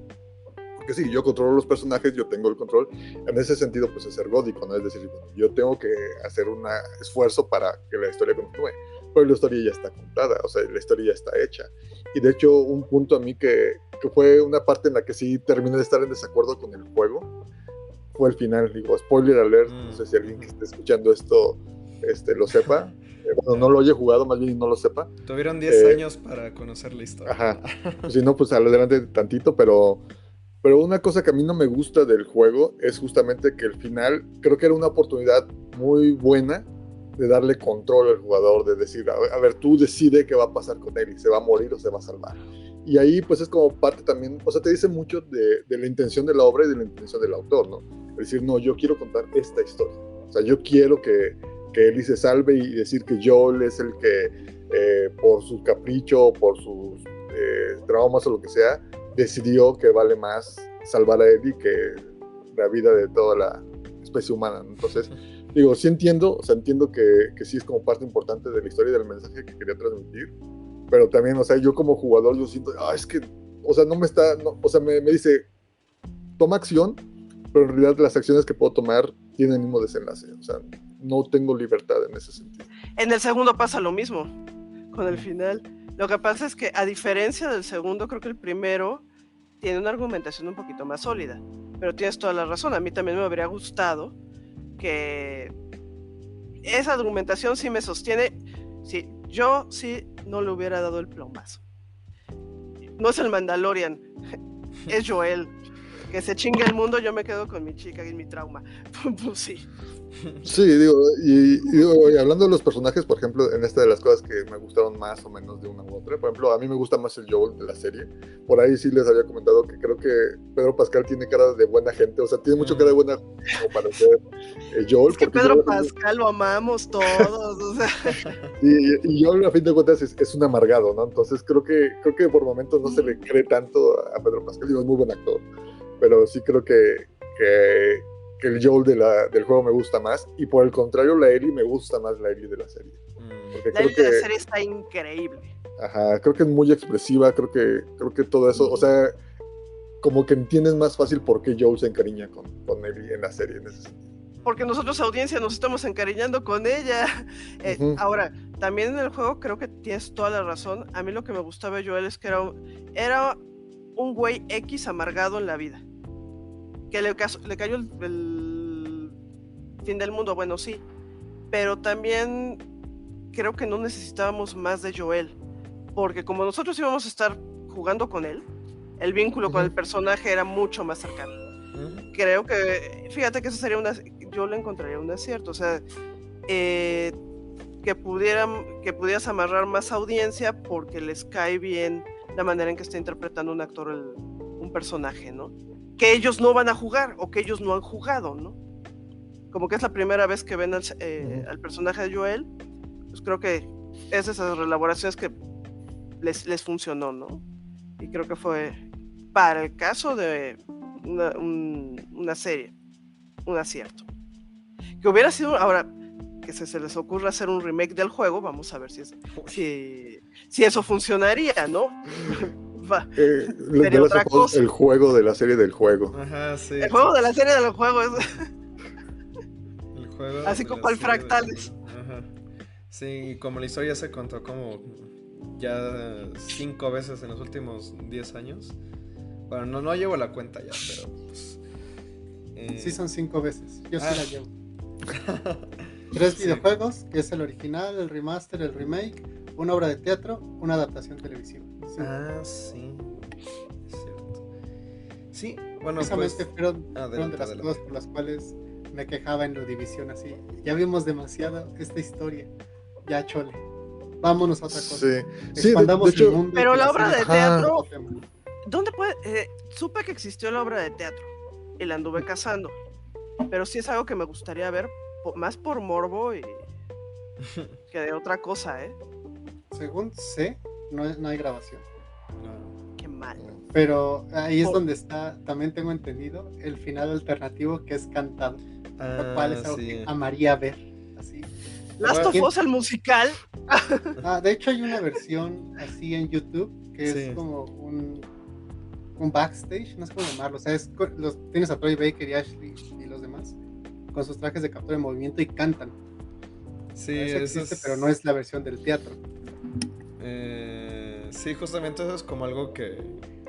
porque sí, yo controlo los personajes, yo tengo el control, en ese sentido pues es ergódico, ¿no? Es decir, bueno, yo tengo que hacer un esfuerzo para que la historia continúe, pero la historia ya está contada, o sea, la historia ya está hecha, y de hecho un punto a mí que que fue una parte en la que sí terminé de estar en desacuerdo con el juego, fue el final. Digo, spoiler alert, no sé si alguien que esté escuchando esto lo sepa. Bueno, no lo haya jugado, más bien no lo sepa. Tuvieron 10 años para conocer la historia. Ajá. Si no, pues adelante tantito, pero una cosa que a mí no me gusta del juego es justamente que el final creo que era una oportunidad muy buena de darle control al jugador, de decir, a ver, tú decide qué va a pasar con él, y se va a morir o se va a salvar. Y ahí pues es como parte también, o sea, te dice mucho de la intención de la obra y de la intención del autor, ¿no? Es decir, no, yo quiero contar esta historia. O sea, yo quiero que Ellie se salve y decir que Joel es el que por su capricho, por sus traumas o lo que sea, decidió que vale más salvar a Ellie que la vida de toda la especie humana, ¿no? Entonces, digo, sí entiendo, o sea, entiendo que sí es como parte importante de la historia y del mensaje que quería transmitir, pero también, o sea, yo como jugador, yo siento, es que, o sea, o sea, me dice, toma acción, pero en realidad las acciones que puedo tomar tienen el mismo desenlace, o sea, no tengo libertad en ese sentido. En el segundo pasa lo mismo, con el final. Lo que pasa es que, a diferencia del segundo, creo que el primero tiene una argumentación un poquito más sólida, pero tienes toda la razón, a mí también me habría gustado que esa argumentación sí me sostiene. Sí, yo sí no le hubiera dado el plomazo. No es el Mandalorian, es Joel. Que se chingue el mundo, yo me quedo con mi chica y mi trauma. Pues sí. Sí, digo, y hablando de los personajes, por ejemplo, en esta de las cosas que me gustaron más o menos de una u otra, por ejemplo, a mí me gusta más el Joel de la serie. Por ahí sí les había comentado que creo que Pedro Pascal tiene cara de buena gente, o sea, tiene mucho cara de buena gente como para ser Joel. Es que Pedro Pascal lo amamos todos, o sea. Y Joel, a fin de cuentas, es un amargado, ¿no? Entonces creo que por momentos no se le cree tanto a Pedro Pascal, digo, es muy buen actor, pero sí creo que el Joel del juego me gusta más, y por el contrario la Ellie me gusta más la Ellie de la serie. La Ellie de la serie está increíble. Ajá, creo que es muy expresiva, creo que todo eso, o sea, como que entiendes más fácil por qué Joel se encariña con Ellie en la serie, en ese sentido. Porque nosotros, audiencia, nos estamos encariñando con ella. Ahora, también en el juego creo que tienes toda la razón. A mí lo que me gustaba de Joel es que era un güey X amargado en la vida. Que le cayó el fin del mundo, bueno, sí, pero también creo que no necesitábamos más de Joel, porque como nosotros íbamos a estar jugando con él, el vínculo con el personaje era mucho más cercano. Creo que, fíjate que eso sería yo le encontraría un acierto, o sea, que pudieras amarrar más audiencia porque les cae bien la manera en que está interpretando un actor un personaje, ¿no? Que ellos no van a jugar o que ellos no han jugado, ¿no? Como que es la primera vez que ven al personaje de Joel, pues creo que es esas relaboraciones que les funcionó, ¿no? Y creo que fue, para el caso de una serie, un acierto. Que hubiera sido, ahora que se les ocurra hacer un remake del juego, vamos a ver si eso funcionaría, ¿no? Sería otra cosa. El juego de la serie del juego. Ajá, sí. El juego de la serie del juego es el juego así como el Fractales. Ajá. Sí, como la historia se contó como ya 5 veces en los últimos 10 años. Bueno, no llevo la cuenta ya, pero pues, sí, son 5 veces. Yo sí la llevo. 3 videojuegos, que es el original, el remaster, el remake, una obra de teatro, una adaptación televisiva. Sí. Sí, es cierto. Sí, bueno, precisamente fueron de las cosas por las cuales me quejaba en Ludivisión, así. Ya vimos demasiado esta historia. Ya, chole. Vámonos a otra cosa. Sí, expandamos de hecho, el mundo. Pero la obra de teatro, ¿dónde puede? Supe que existió la obra de teatro y la anduve cazando, pero sí es algo que me gustaría ver, más por morbo que de otra cosa, ¿eh? Según sé, no hay grabación. Qué mal. Pero ahí es donde está, también tengo entendido, el final alternativo que es cantado, lo cual es algo que amaría ver, así. Last of Us, el musical. De hecho hay una versión así en YouTube que es como un backstage, no sé cómo llamarlo, o sea, tienes a Troy Baker y Ashley y los demás con sus trajes de captura de movimiento y cantan. Sí, eso existe, pero no es la versión del teatro. Sí, justamente eso es como algo que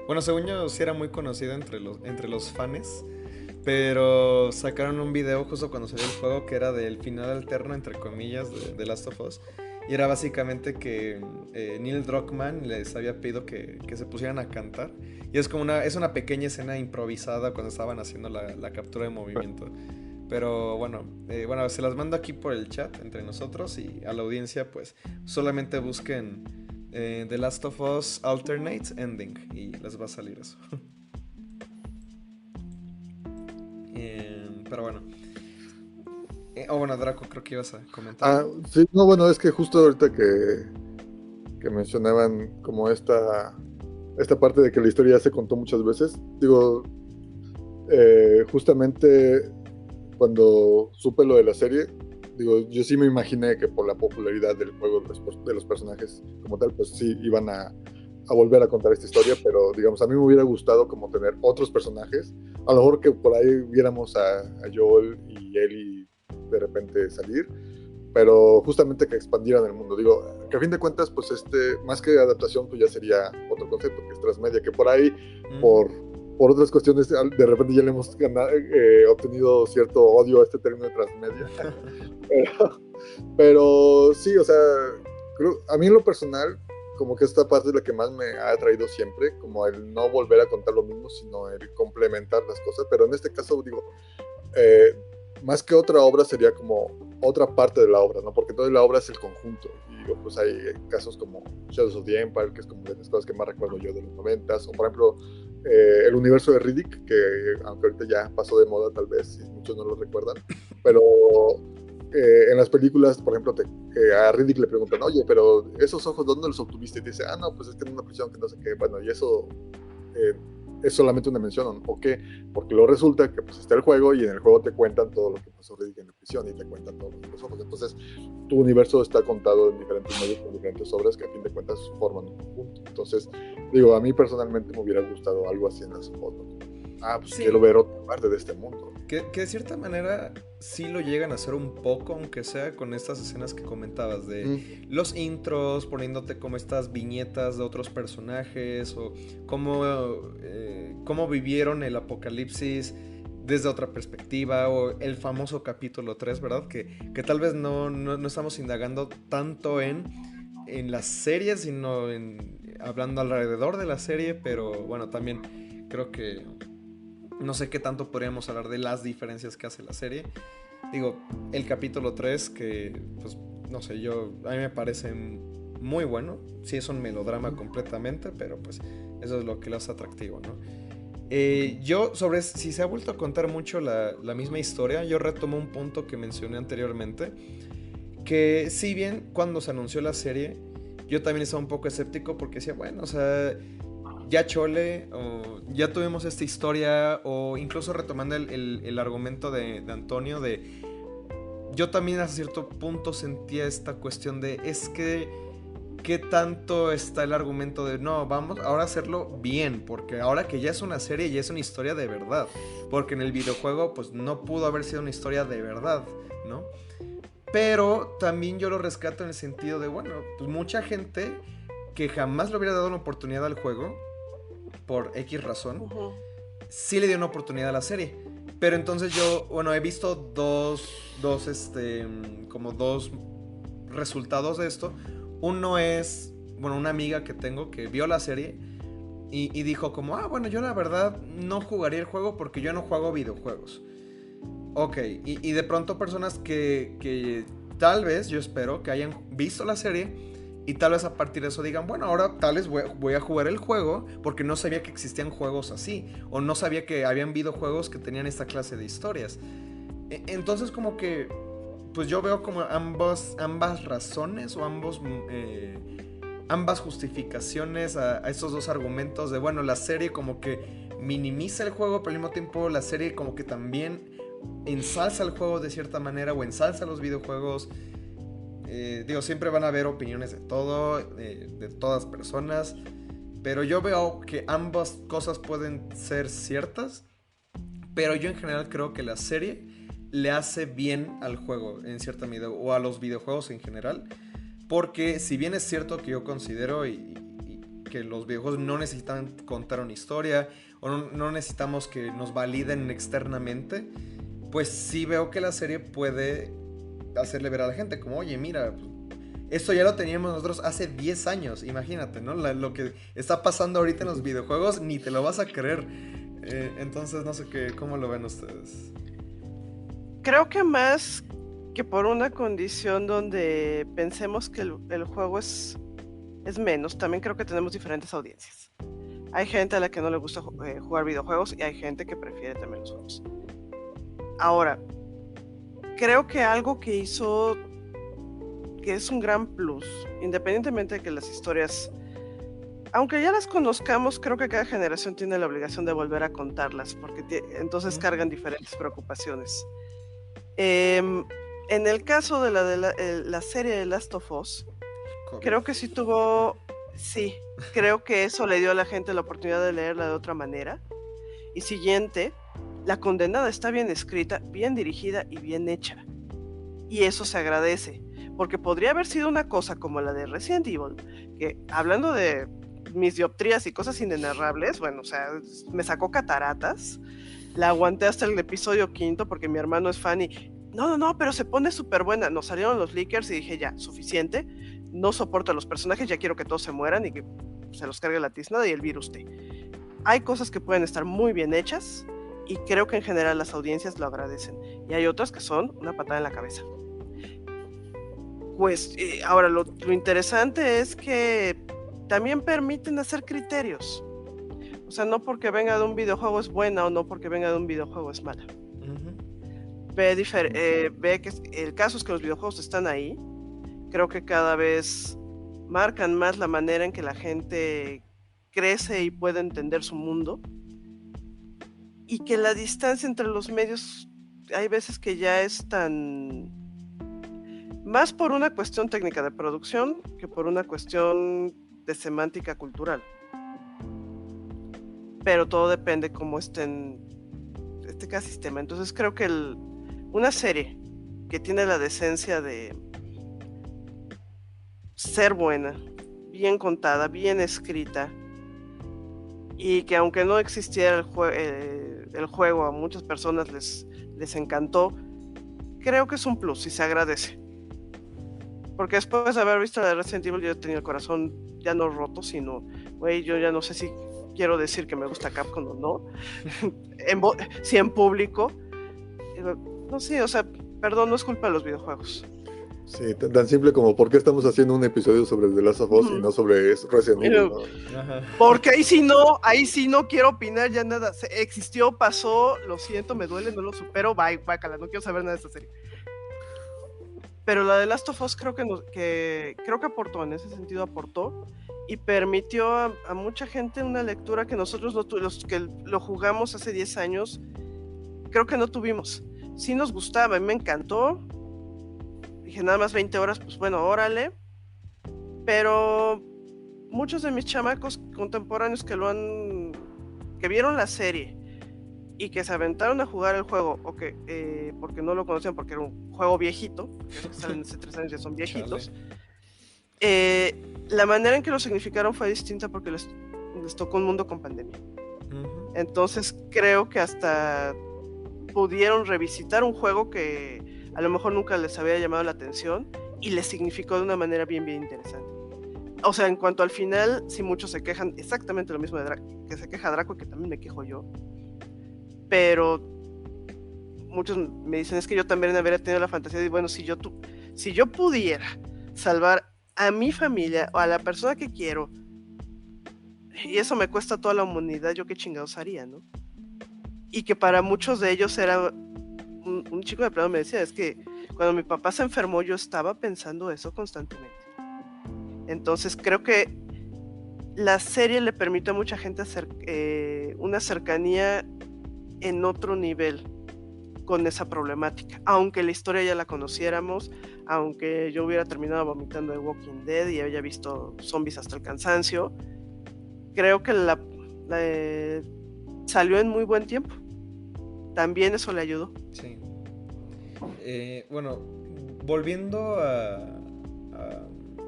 Bueno, según yo sí era muy conocido entre los fans, pero sacaron un video justo cuando salió el juego que era del final alterno, entre comillas, de Last of Us. Y era básicamente que Neil Druckmann les había pedido que se pusieran a cantar. Y es como es una pequeña escena improvisada cuando estaban haciendo la captura de movimiento. Pero bueno, se las mando aquí por el chat entre nosotros, y a la audiencia pues solamente busquen The Last of Us Alternate Ending y les va a salir eso. Pero bueno. Bueno, Draco, creo que ibas a comentar. Sí, no, bueno, es que justo ahorita que mencionaban como esta parte de que la historia ya se contó muchas veces, digo, justamente cuando supe lo de la serie, digo, yo sí me imaginé que por la popularidad del juego de los personajes como tal, pues sí iban a volver a contar esta historia, pero digamos, a mí me hubiera gustado como tener otros personajes, a lo mejor que por ahí viéramos a Joel y Ellie de repente salir, pero justamente que expandieran el mundo. Digo, que a fin de cuentas, pues más que adaptación, pues ya sería otro concepto, que es transmedia, que por ahí, por otras cuestiones, de repente ya le hemos obtenido cierto odio a este término de transmedia. pero sí, o sea, a mí en lo personal, como que esta parte es la que más me ha atraído siempre, como el no volver a contar lo mismo, sino el complementar las cosas, pero en este caso, digo, más que otra obra sería como otra parte de la obra, ¿no? Porque toda la obra es el conjunto. Y digo, pues hay casos como Shadows of the Empire, que es como de las cosas que más recuerdo yo de los 90s, o por ejemplo, el universo de Riddick, que aunque ahorita ya pasó de moda tal vez, y muchos no lo recuerdan, pero en las películas, por ejemplo, a Riddick le preguntan, oye, pero esos ojos, ¿dónde los obtuviste? Y dice, no, pues es que en una prisión que no sé qué, bueno, y eso... es solamente una mención, ¿o qué? Porque luego resulta que pues está el juego y en el juego te cuentan todo lo que pasó Riddick en la prisión y te cuentan todos los ojos. Entonces, tu universo está contado en diferentes medios con diferentes obras que a fin de cuentas forman un conjunto. Entonces, digo, a mí personalmente me hubiera gustado algo así en las fotos. Pues sí, quiero ver otra parte de este mundo. Que de cierta manera sí lo llegan a hacer un poco, aunque sea con estas escenas que comentabas de los intros, poniéndote como estas viñetas de otros personajes, o cómo vivieron el apocalipsis desde otra perspectiva, o el famoso capítulo 3, ¿verdad? Que tal vez no estamos indagando tanto en las series, sino hablando alrededor de la serie, pero bueno, también creo que no sé qué tanto podríamos hablar de las diferencias que hace la serie. Digo, el capítulo 3, que pues no sé, a mí me parece muy bueno. Sí, es un melodrama completamente, pero pues eso es lo que lo hace atractivo, ¿no? Yo, sobre si se ha vuelto a contar mucho la misma historia, yo retomo un punto que mencioné anteriormente, que si bien cuando se anunció la serie, yo también estaba un poco escéptico porque decía, bueno, o sea, ya chole, o ya tuvimos esta historia, o incluso retomando el argumento de Antonio, yo también a cierto punto sentía esta cuestión de, es que ¿qué tanto está el argumento de no, vamos ahora a hacerlo bien? Porque ahora que ya es una serie, ya es una historia de verdad, porque en el videojuego pues no pudo haber sido una historia de verdad, ¿no? Pero también yo lo rescato en el sentido de, bueno, pues mucha gente que jamás le hubiera dado una oportunidad al juego, por X razón, sí le dio una oportunidad a la serie. Pero entonces yo, bueno, he visto dos resultados de esto. Uno es, bueno, una amiga que tengo que vio la serie y dijo como, bueno, yo la verdad no jugaría el juego porque yo no juego videojuegos. Ok, y de pronto personas que tal vez, yo espero, que hayan visto la serie y tal vez a partir de eso digan, bueno, ahora tal vez voy a jugar el juego porque no sabía que existían juegos así, o no sabía que habían videojuegos que tenían esta clase de historias. Entonces como que, pues yo veo como ambas razones o ambas justificaciones a estos dos argumentos de, bueno, la serie como que minimiza el juego, pero al mismo tiempo la serie como que también ensalza el juego de cierta manera, o ensalza los videojuegos. Digo, siempre van a haber opiniones de todo, de todas personas, pero yo veo que ambas cosas pueden ser ciertas, pero yo en general creo que la serie le hace bien al juego en cierta medida, o a los videojuegos en general, porque si bien es cierto que yo considero, y que los videojuegos no necesitan contar una historia o no necesitamos que nos validen externamente, pues sí veo que la serie puede hacerle ver a la gente como, oye, mira, esto ya lo teníamos nosotros hace 10 años, imagínate, ¿no? Lo que está pasando ahorita en los videojuegos ni te lo vas a creer. Entonces no sé cómo lo ven ustedes. Creo que más que por una condición donde pensemos que el juego es menos, también creo que tenemos diferentes audiencias. Hay gente a la que no le gusta jugar videojuegos y hay gente que prefiere también los juegos. Ahora, creo que algo que hizo, que es un gran plus, independientemente de que las historias, aunque ya las conozcamos, creo que cada generación tiene la obligación de volver a contarlas, porque entonces cargan diferentes preocupaciones. En el caso de la serie de Last of Us, creo que sí, creo que eso le dio a la gente la oportunidad de leerla de otra manera. Y siguiente, la condenada está bien escrita, bien dirigida y bien hecha. Y eso se agradece, porque podría haber sido una cosa como la de Resident Evil, que hablando de mis dioptrías y cosas inenarrables, bueno, o sea, me sacó cataratas, la aguanté hasta el episodio 5 porque mi hermano es fan y no, pero se pone súper buena. Nos salieron los leakers y dije, ya, suficiente, no soporto a los personajes, ya quiero que todos se mueran y que se los cargue la tiznada y el virus Hay cosas que pueden estar muy bien hechas y creo que en general las audiencias lo agradecen, y hay otras que son una patada en la cabeza. Pues ahora lo interesante es que también permiten hacer criterios. O sea, no porque venga de un videojuego es buena o no porque venga de un videojuego es mala. Ve que el caso es que los videojuegos están ahí. Creo que cada vez marcan más la manera en que la gente crece y puede entender su mundo. Y que la distancia entre los medios hay veces que ya es tan... más por una cuestión técnica de producción que por una cuestión de semántica cultural. Pero todo depende cómo esté cada sistema. Entonces creo que una serie que tiene la decencia de ser buena, bien contada, bien escrita, y que aunque no existiera el juego, a muchas personas les encantó, creo que es un plus y se agradece. Porque después de haber visto la de Resident Evil, yo tenía el corazón ya no roto, sino, güey, yo ya no sé si quiero decir que me gusta Capcom o no, si en público, no sé, o sea, perdón, no es culpa de los videojuegos. Sí, tan simple como ¿por qué estamos haciendo un episodio sobre The Last of Us y no sobre Resident Evil? ¿No? Porque ahí sí no quiero opinar ya nada. Existió, pasó, lo siento, me duele, no lo supero, bácala, no quiero saber nada de esta serie. Pero la de Last of Us creo que aportó, en ese sentido aportó, y permitió a mucha gente una lectura que nosotros los que lo jugamos hace 10 años, creo que no tuvimos. Sí nos gustaba, a mí me encantó. Dije, nada más 20 horas, pues bueno, órale. Pero muchos de mis chamacos contemporáneos que vieron la serie y que se aventaron a jugar el juego, o que porque no lo conocían, porque era un juego viejito, esos que salen hace 3 años ya son viejitos, la manera en que lo significaron fue distinta porque les tocó un mundo con pandemia. Entonces creo que hasta pudieron revisitar un juego que a lo mejor nunca les había llamado la atención y les significó de una manera bien, bien interesante. O sea, en cuanto al final, sí muchos se quejan exactamente lo mismo que se queja Draco, que también me quejo yo. Pero muchos me dicen, es que yo también habría tenido la fantasía de, bueno, si yo pudiera salvar a mi familia o a la persona que quiero, y eso me cuesta a toda la humanidad, yo qué chingados haría, ¿no? Y que para muchos de ellos era... Un chico de plano me decía, es que cuando mi papá se enfermó yo estaba pensando eso constantemente. Entonces creo que la serie le permite a mucha gente hacer una cercanía en otro nivel con esa problemática, aunque la historia ya la conociéramos, aunque yo hubiera terminado vomitando de Walking Dead y haya visto zombies hasta el cansancio. Creo que salió en muy buen tiempo. También eso le ayudó. Sí. Bueno, volviendo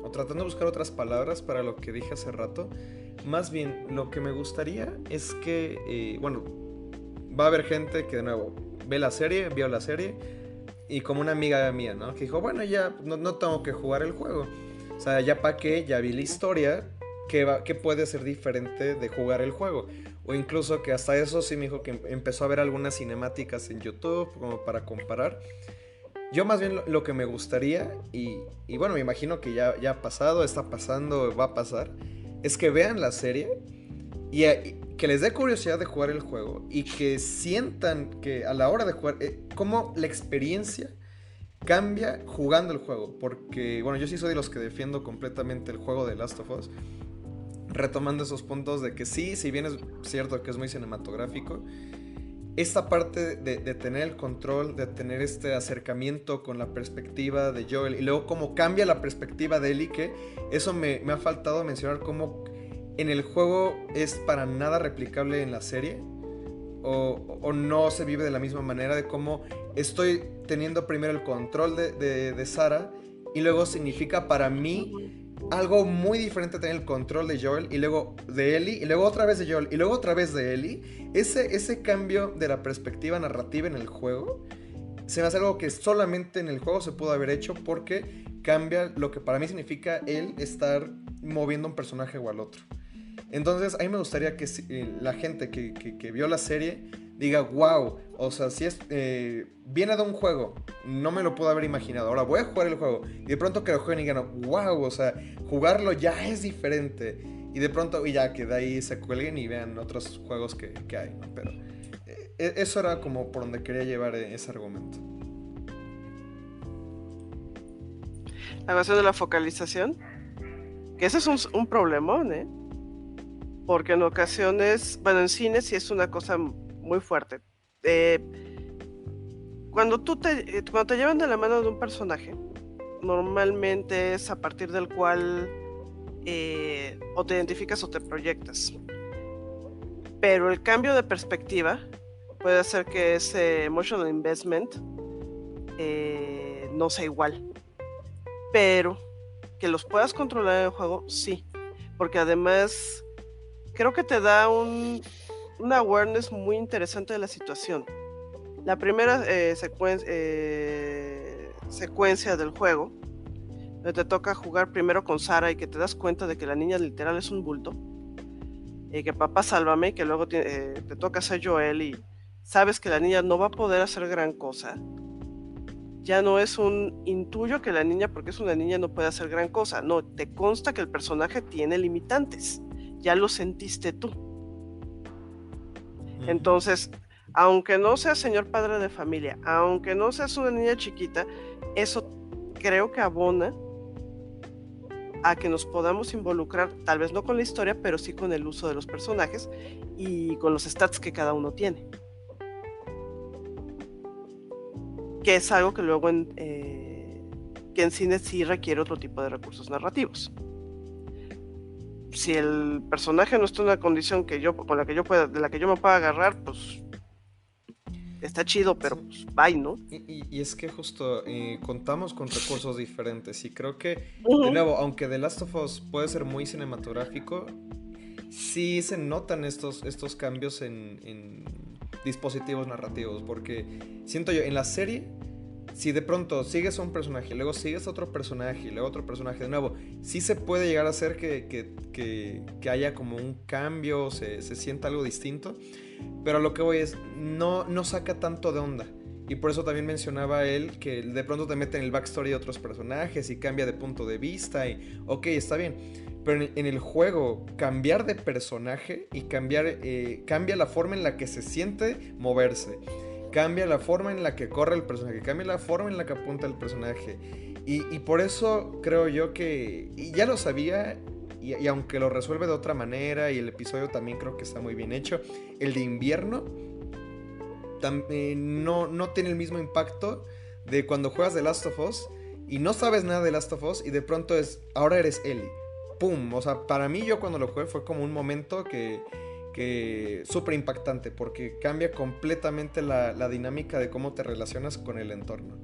o tratando de buscar otras palabras para lo que dije hace rato, Más bien, lo que me gustaría es que, bueno, va a haber gente que de nuevo vio la serie, y como una amiga mía, ¿no? Que dijo, bueno, ya no tengo que jugar el juego. O sea, ya para qué, ya vi la historia, ¿qué puede ser diferente de jugar el juego? O incluso que hasta eso sí me dijo que empezó a ver algunas cinemáticas en YouTube como para comparar. Yo más bien lo que me gustaría, y bueno, me imagino que ya ha pasado, está pasando, va a pasar, es que vean la serie y que les dé curiosidad de jugar el juego y que sientan que a la hora de jugar, cómo la experiencia cambia jugando el juego. Porque, bueno, yo sí soy de los que defiendo completamente el juego de Last of Us. Retomando esos puntos de que sí, si bien es cierto que es muy cinematográfico, esta parte de tener el control, de tener este acercamiento con la perspectiva de Joel y luego cómo cambia la perspectiva de Ellie, que eso me ha faltado mencionar, cómo en el juego es para nada replicable en la serie, o no se vive de la misma manera, de cómo estoy teniendo primero el control de Sarah y luego significa para mí algo muy diferente tener el control de Joel y luego de Ellie y luego otra vez de Joel y luego otra vez de Ellie. Ese cambio de la perspectiva narrativa en el juego se me hace algo que solamente en el juego se pudo haber hecho, porque cambia lo que para mí significa el estar moviendo un personaje o al otro. Entonces a mí me gustaría que la gente que vio la serie diga, wow, o sea, si viene de un juego, no me lo puedo haber imaginado, ahora voy a jugar el juego, y de pronto que lo jueguen y digan, wow, o sea, jugarlo ya es diferente, y de pronto, y ya que de ahí se cuelguen y vean otros juegos que hay, ¿no? Pero eso era como por donde quería llevar ese argumento. La cuestión de la focalización, que ese es un problemón, porque en ocasiones, bueno, en cine sí es una cosa muy fuerte. Cuando te llevan de la mano de un personaje, normalmente es a partir del cual o te identificas o te proyectas. Pero el cambio de perspectiva puede hacer que ese emotional investment no sea igual. Pero que los puedas controlar en el juego, sí. Porque además creo que te da una awareness muy interesante de la situación. La primera secuencia del juego, donde te toca jugar primero con Sarah y que te das cuenta de que la niña literal es un bulto, que papá sálvame, que luego te toca ser Joel y sabes que la niña no va a poder hacer gran cosa. Ya no es un intuyo que la niña, porque es una niña, no puede hacer gran cosa. No, te consta que el personaje tiene limitantes. Ya lo sentiste tú. Entonces, aunque no seas señor padre de familia, aunque no seas una niña chiquita, eso creo que abona a que nos podamos involucrar, tal vez no con la historia, pero sí con el uso de los personajes y con los stats que cada uno tiene. Que es algo que luego que en cine sí requiere otro tipo de recursos narrativos. Si el personaje no está en una condición de la que yo me pueda agarrar, pues está chido, pero pues bye, ¿no? Y es que justo contamos con recursos diferentes, y creo que, de nuevo, aunque The Last of Us puede ser muy cinematográfico, sí se notan estos cambios en dispositivos narrativos, porque siento yo, en la serie, si de pronto sigues a un personaje, luego sigues a otro personaje, y luego otro personaje de nuevo, sí se puede llegar a hacer que haya como un cambio, se sienta algo distinto, pero a lo que voy es, no saca tanto de onda. Y por eso también mencionaba él que de pronto te mete en el backstory de otros personajes y cambia de punto de vista y ok, está bien. Pero en el juego, cambiar de personaje y cambia la forma en la que se siente moverse. Cambia la forma en la que corre el personaje, cambia la forma en la que apunta el personaje. Y por eso creo yo que, y ya lo sabía, y aunque lo resuelve de otra manera, y el episodio también creo que está muy bien hecho, el de invierno no tiene el mismo impacto de cuando juegas The Last of Us y no sabes nada de Last of Us y de pronto ahora eres Ellie. ¡Pum! O sea, para mí, yo cuando lo jugué fue como un momento que súper impactante, porque cambia completamente la dinámica de cómo te relacionas con el entorno.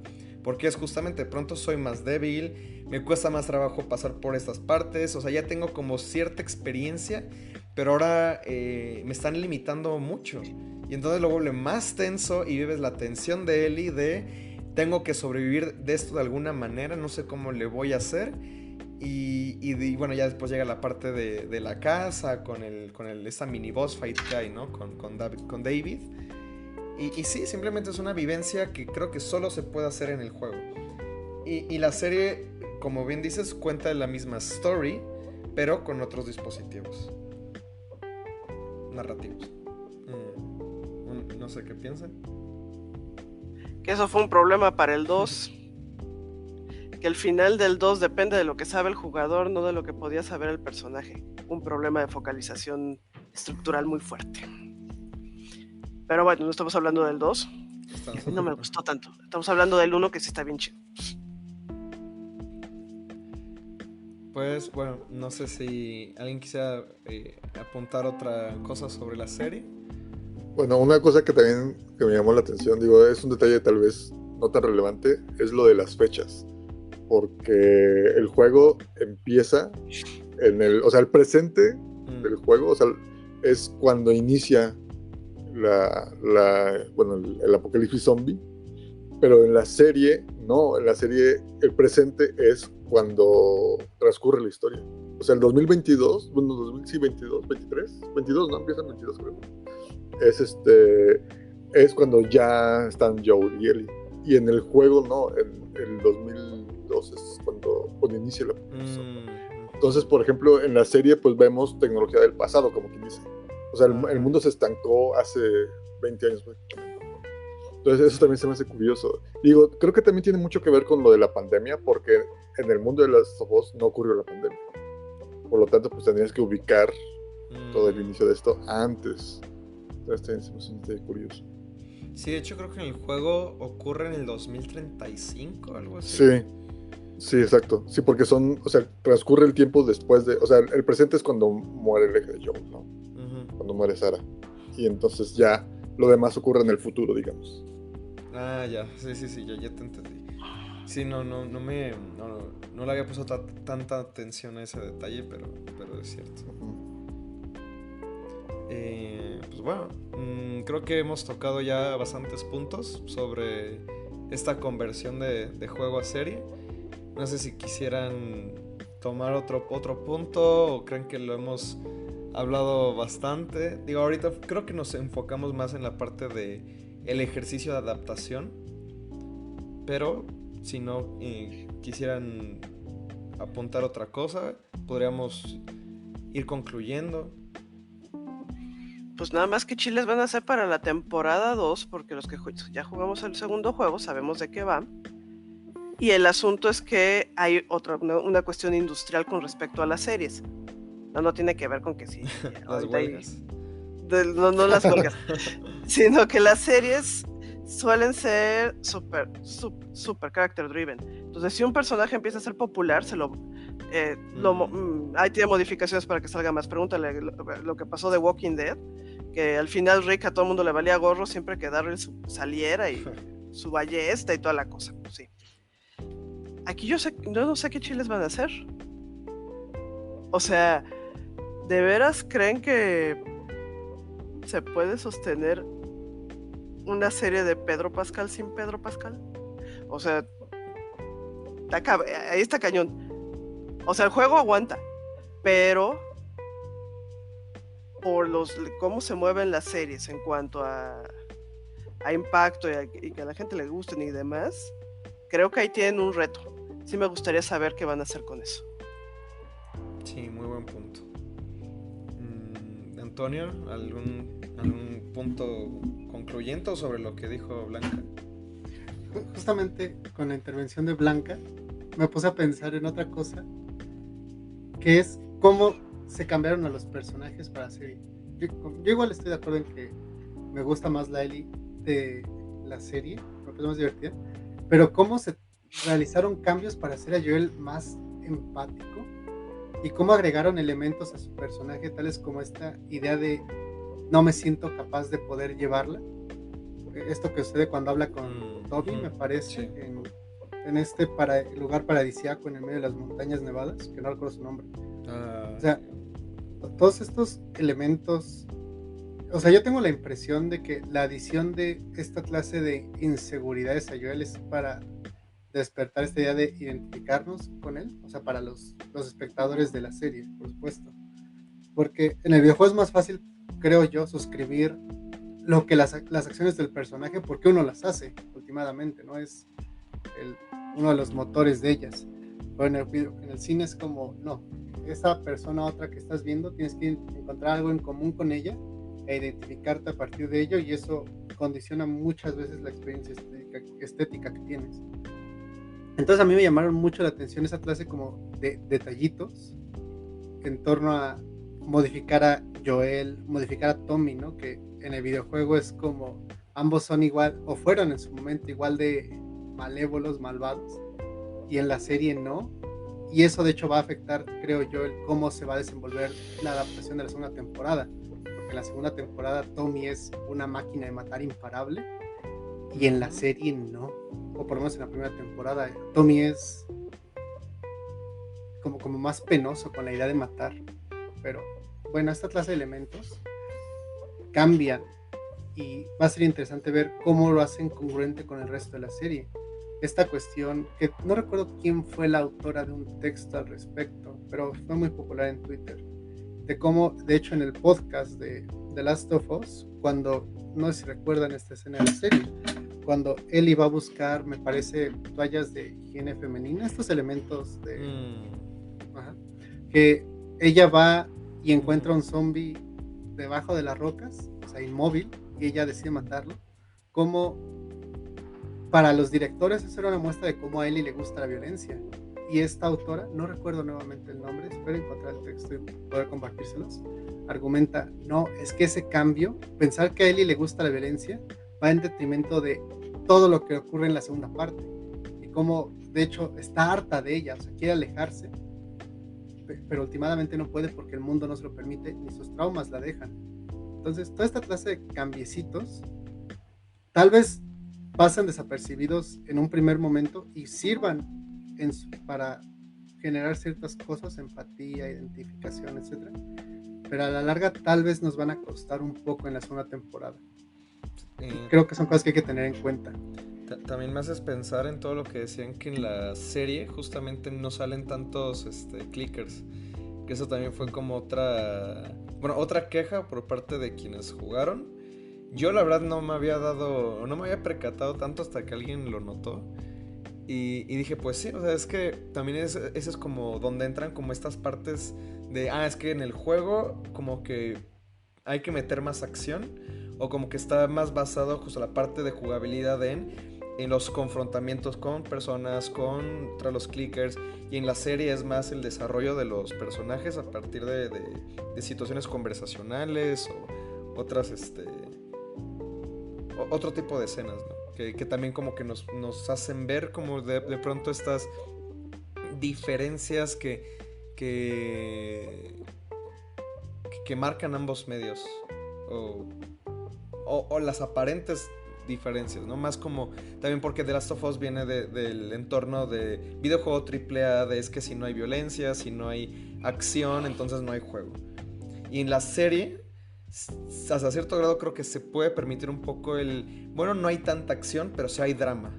porque es justamente, de pronto soy más débil, me cuesta más trabajo pasar por estas partes, o sea, ya tengo como cierta experiencia, pero ahora me están limitando mucho. Y entonces lo vuelve más tenso y vives la tensión de Ellie de tengo que sobrevivir de esto de alguna manera, no sé cómo le voy a hacer. Y bueno, ya después llega la parte de la casa con esa mini boss fight que hay, ¿no? Con David. Y sí, simplemente es una vivencia que creo que solo se puede hacer en el juego. Y la serie, como bien dices, cuenta la misma story, pero con otros dispositivos narrativos. No sé qué piensan. Que eso fue un problema para el 2. Que el final del 2 depende de lo que sabe el jugador, no de lo que podía saber el personaje. Un problema de focalización estructural muy fuerte. Pero bueno, no estamos hablando del 2. No me gustó tanto. Estamos hablando del 1 que sí está bien chido. Pues bueno, no sé si alguien quisiera apuntar otra cosa sobre la serie. Bueno, una cosa que también que me llamó la atención, digo, es un detalle tal vez no tan relevante, es lo de las fechas. Porque el juego empieza o sea, el presente del juego, o sea, es cuando inicia el apocalipsis zombie, pero en la serie, no, en la serie el presente es cuando transcurre la historia. O sea, el 2022, bueno, 2022, 23, 22, no, empieza en 22 creo. Es cuando ya están Joel y Ellie. Y en el juego, no, en el 2002 es cuando inicia la apocalipsis. Entonces, por ejemplo, en la serie pues vemos tecnología del pasado, como quien dice. O sea, el mundo se estancó hace 20 años. Entonces, eso también se me hace curioso. Digo, creo que también tiene mucho que ver con lo de la pandemia, porque en el mundo de Last of Us no ocurrió la pandemia. Por lo tanto, pues tendrías que ubicar todo el inicio de esto antes. Entonces, también se me hace bastante curioso. Sí, de hecho creo que en el juego ocurre en el 2035, algo así. Sí, exacto. Sí, porque o sea, transcurre el tiempo después de, o sea, el presente es cuando muere el eje de Joel, ¿no? Cuando muere Sarah. Y entonces ya lo demás ocurre en el futuro, digamos. Ah, ya, sí, ya te entendí. Sí, no le había puesto tanta atención a ese detalle, pero es cierto. Pues bueno, creo que hemos tocado ya bastantes puntos sobre esta conversión de juego a serie. No sé si quisieran tomar otro punto o creen que lo hemos hablado bastante. Digo, ahorita creo que nos enfocamos más en la parte de el ejercicio de adaptación, pero si no quisieran apuntar otra cosa, podríamos ir concluyendo. Pues nada más que chiles van a hacer para la temporada 2, porque los que ya jugamos el segundo juego sabemos de qué va. Y el asunto es que hay una cuestión industrial con respecto a las series. No tiene que ver con que sí. Las huelgas. No las huelgas. Sino que las series suelen ser super character driven. Entonces, si un personaje empieza a ser popular, ahí tiene modificaciones para que salga más. Pregúntale lo que pasó de Walking Dead, que al final Rick a todo el mundo le valía gorro siempre que Daryl saliera y su ballesta y toda la cosa. Pues sí. Aquí yo no sé qué chiles van a hacer. O sea, ¿de veras creen que se puede sostener una serie de Pedro Pascal sin Pedro Pascal? O sea, ahí está cañón. O sea, el juego aguanta, pero por cómo se mueven las series en cuanto a impacto y que a la gente le gusten y demás, creo que ahí tienen un reto. Sí me gustaría saber qué van a hacer con eso. Sí, muy buen punto. Antonio, ¿algún punto concluyente sobre lo que dijo Blanca? Justamente con la intervención de Blanca me puse a pensar en otra cosa, que es cómo se cambiaron a los personajes para serie. Yo igual estoy de acuerdo en que me gusta más la Ellie de la serie, me parece más divertida, pero cómo se realizaron cambios para hacer a Joel más empático y cómo agregaron elementos a su personaje, tales como esta idea de no me siento capaz de poder llevarla. Esto que sucede cuando habla con Toby, me parece, en este lugar paradisíaco en el medio de las montañas nevadas, que no recuerdo su nombre. O sea, todos estos elementos, o sea, yo tengo la impresión de que la adición de esta clase de inseguridades a Joel es para despertar esta idea de identificarnos con él, o sea, para los espectadores de la serie, por supuesto. Porque en el videojuego es más fácil, creo yo, suscribir lo que las acciones del personaje, porque uno las hace, últimamente, ¿no? Es uno de los motores de ellas. Pero en el cine es como, no, esa persona otra que estás viendo, tienes que encontrar algo en común con ella e identificarte a partir de ello, y eso condiciona muchas veces la experiencia estética que tienes. Entonces a mí me llamaron mucho la atención esa clase como de detallitos en torno a modificar a Joel, modificar a Tommy, ¿no? Que en el videojuego es como ambos son igual, o fueron en su momento igual de malévolos, malvados, y en la serie no. Y eso de hecho va a afectar, creo yo, el cómo se va a desenvolver la adaptación de la segunda temporada. Porque en la segunda temporada Tommy es una máquina de matar imparable, y en la serie no. O por lo menos en la primera temporada Tommy es como más penoso con la idea de matar. Pero bueno, esta clase de elementos cambian y va a ser interesante ver cómo lo hacen congruente con el resto de la serie. Esta cuestión, que no recuerdo quién fue la autora de un texto al respecto, pero fue muy popular en Twitter, de cómo, de hecho, en el podcast de The Last of Us, cuando, no sé si recuerdan esta escena de la serie, cuando Ellie va a buscar, me parece, toallas de higiene femenina, estos elementos de... que ella va y encuentra un zombie debajo de las rocas, o sea, inmóvil, y ella decide matarlo. Como para los directores eso era una muestra de cómo a Ellie le gusta la violencia. Y esta autora, no recuerdo nuevamente el nombre, espero encontrar el texto y poder compartírselos, argumenta, no, es que ese cambio, pensar que a Ellie le gusta la violencia, va en detrimento de todo lo que ocurre en la segunda parte. Y cómo, de hecho, está harta de ella, o sea, quiere alejarse, pero últimamente no puede porque el mundo no se lo permite, ni sus traumas la dejan. Entonces, toda esta clase de cambiecitos tal vez pasan desapercibidos en un primer momento y sirvan para generar ciertas cosas, empatía, identificación, etc. Pero a la larga tal vez nos van a costar un poco en la segunda temporada. Creo que son cosas que hay que tener en cuenta. También me haces pensar en todo lo que decían que en la serie justamente no salen tantos clickers, que eso también fue como otra queja por parte de quienes jugaron. Yo la verdad no me había percatado tanto hasta que alguien lo notó y dije pues sí, o sea, es que también ese es como donde entran como estas partes de, es que en el juego como que hay que meter más acción, o como que está más basado justo la parte de jugabilidad en los confrontamientos con personas, contra los clickers, y en la serie es más el desarrollo de los personajes a partir de situaciones conversacionales o otras, otro tipo de escenas, ¿no? Que también como que nos hacen ver como de pronto estas diferencias que marcan ambos medios, o las aparentes diferencias, ¿no? Más como también porque The Last of Us viene del entorno de videojuego AAA, de es que si no hay violencia, si no hay acción, entonces no hay juego. Y en la serie, hasta cierto grado creo que se puede permitir un poco no hay tanta acción, pero sí hay drama.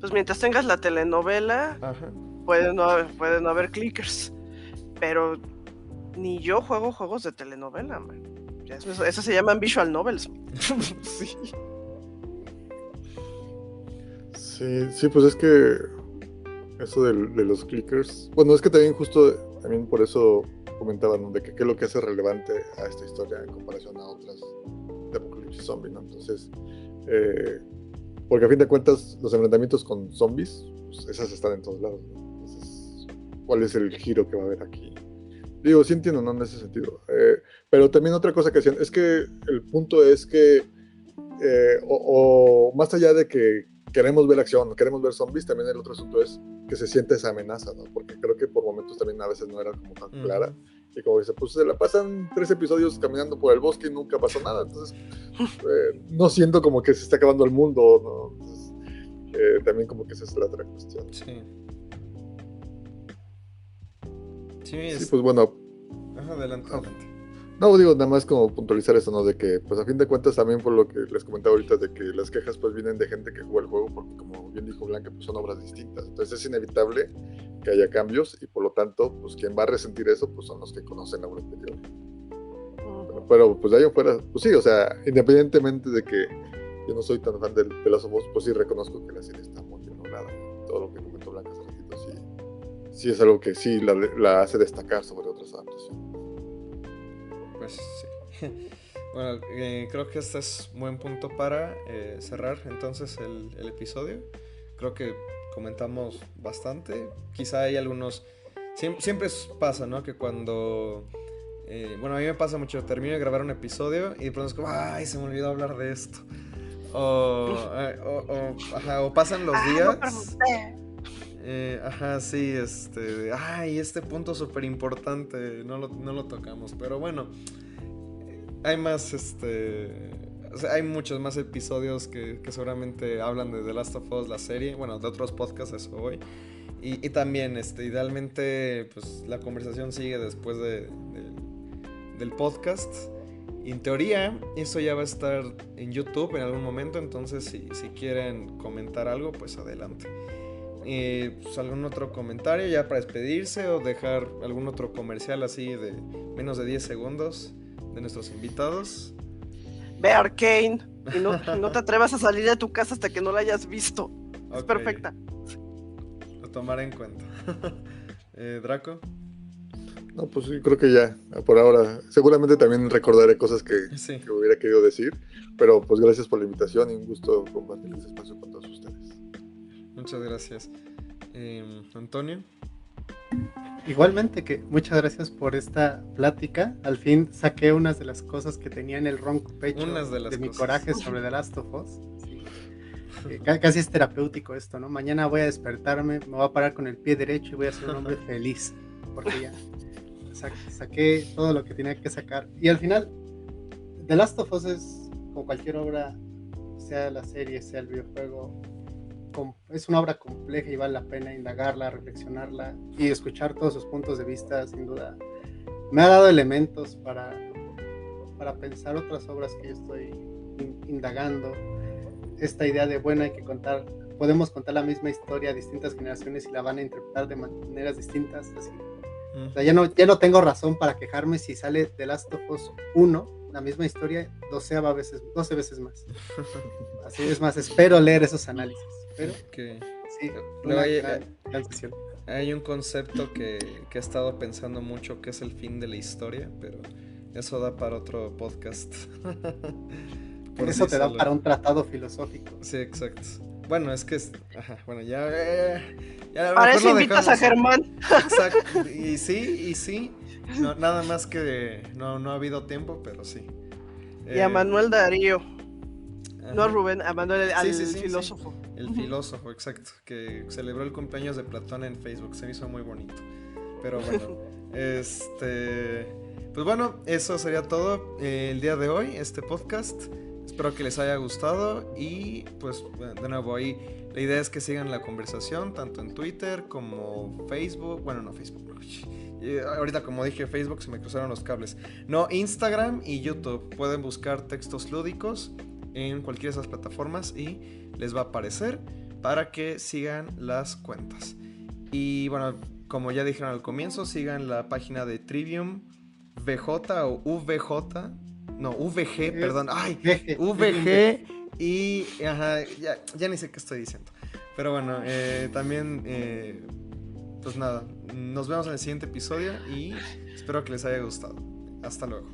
Pues mientras tengas la telenovela, puede no haber clickers, pero ni yo juego juegos de telenovela, man. Eso se llaman visual novels. Sí, pues es que eso de los clickers, bueno, es que también también por eso comentaban, ¿no? De que qué es lo que hace relevante a esta historia en comparación a otras de Apocalipsis Zombie, ¿no? Entonces, porque a fin de cuentas los enfrentamientos con zombies, pues esas están en todos lados, ¿no? Entonces, ¿cuál es el giro que va a haber aquí? Digo, sí entiendo, ¿no? En ese sentido. Pero también otra cosa que hacían es que el punto es que, o más allá de que queremos ver acción, queremos ver zombies, también el otro asunto es que se siente esa amenaza, ¿no? Porque creo que por momentos también a veces no era como tan clara. Y como dice, pues se la pasan 3 episodios caminando por el bosque y nunca pasó nada. Entonces, no siento como que se está acabando el mundo, ¿no? Entonces, También como que esa es la otra cuestión. Sí. Sí, pues bueno. Ajá, adelante. No, digo, nada más como puntualizar eso, ¿no? De que, pues a fin de cuentas también por lo que les comentaba ahorita, de que las quejas pues vienen de gente que juega el juego, porque como bien dijo Blanca, pues son obras distintas. Entonces es inevitable que haya cambios y por lo tanto, pues quien va a resentir eso, pues son los que conocen la obra anterior. Pero pues de ahí afuera, pues sí, o sea, independientemente de que yo no soy tan fan de Last of Us, pues sí reconozco que la serie está muy bien lograda. Todo lo que comentó Blanca hace ratito, sí es algo que sí la hace destacar sobre otras adaptaciones. Pues sí. Bueno, creo que este es un buen punto para cerrar entonces el episodio. Creo que comentamos bastante. Quizá hay algunos... Siempre pasa, ¿no? Que cuando... bueno, a mí me pasa mucho. Termino de grabar un episodio y de pronto es como... ¡Ay, se me olvidó hablar de esto! O pasan los días... ajá, sí, ay, este punto súper importante, no lo tocamos, pero bueno, hay más, o sea, hay muchos más episodios que seguramente hablan de The Last of Us, la serie, bueno, de otros podcasts, eso voy, y también, idealmente, pues, la conversación sigue después del podcast, y en teoría, eso ya va a estar en YouTube en algún momento, entonces, si quieren comentar algo, pues, adelante. Pues algún otro comentario ya para despedirse o dejar algún otro comercial así de menos de 10 segundos de nuestros invitados. Ve Arcane y no te atrevas a salir de tu casa hasta que no la hayas visto. Es perfecta. Lo tomaré en cuenta. Draco. No, pues sí, creo que ya, por ahora. Seguramente también recordaré cosas que hubiera querido decir, pero pues gracias por la invitación y un gusto compartir este espacio con todos ustedes. Muchas gracias. Antonio. Igualmente, que muchas gracias por esta plática. Al fin saqué unas de las cosas que tenía en el ronco pecho de mi coraje sobre The Last of Us. Sí. Casi es terapéutico esto, ¿no? Mañana voy a despertarme, me voy a parar con el pie derecho y voy a ser un hombre feliz. Porque ya saqué todo lo que tenía que sacar. Y al final, The Last of Us es como cualquier obra, sea la serie, sea el videojuego, es una obra compleja y vale la pena indagarla, reflexionarla y escuchar todos sus puntos de vista. Sin duda me ha dado elementos para pensar otras obras que yo estoy indagando. Esta idea de, bueno, hay que podemos contar la misma historia a distintas generaciones y la van a interpretar de maneras distintas, así. O sea, ya no tengo razón para quejarme si sale The Last of Us 1, la misma historia, 12 veces más. Así es más, espero leer esos análisis. Pero sí, gran sesión. Hay un concepto que he estado pensando mucho, que es el fin de la historia, pero eso da para otro podcast. Eso te da para un tratado filosófico. Sí, exacto. Bueno, es que bueno, ya para eso invitas a Germán. Exacto. Y sí. No, nada más que no ha habido tiempo, pero sí. Y a Manuel Darío. No a Rubén, a Manuel, al filósofo. Sí. El filósofo, exacto, que celebró el cumpleaños de Platón en Facebook, se me hizo muy bonito. Pero bueno, pues bueno, eso sería todo el día de hoy, este podcast. Espero que les haya gustado y pues de nuevo ahí la idea es que sigan la conversación tanto en Twitter como Facebook. Bueno, no Facebook, no. Ahorita como dije Facebook se me cruzaron los cables. No, Instagram y YouTube. Pueden buscar Textos Lúdicos en cualquiera de esas plataformas y les va a aparecer para que sigan las cuentas. Y bueno, como ya dijeron al comienzo, sigan la página de Trivium VJ o VJ. No, VG, perdón. ¡Ay! VG y... Ajá, ya ni sé qué estoy diciendo. Pero bueno, también... pues nada, nos vemos en el siguiente episodio y espero que les haya gustado. Hasta luego.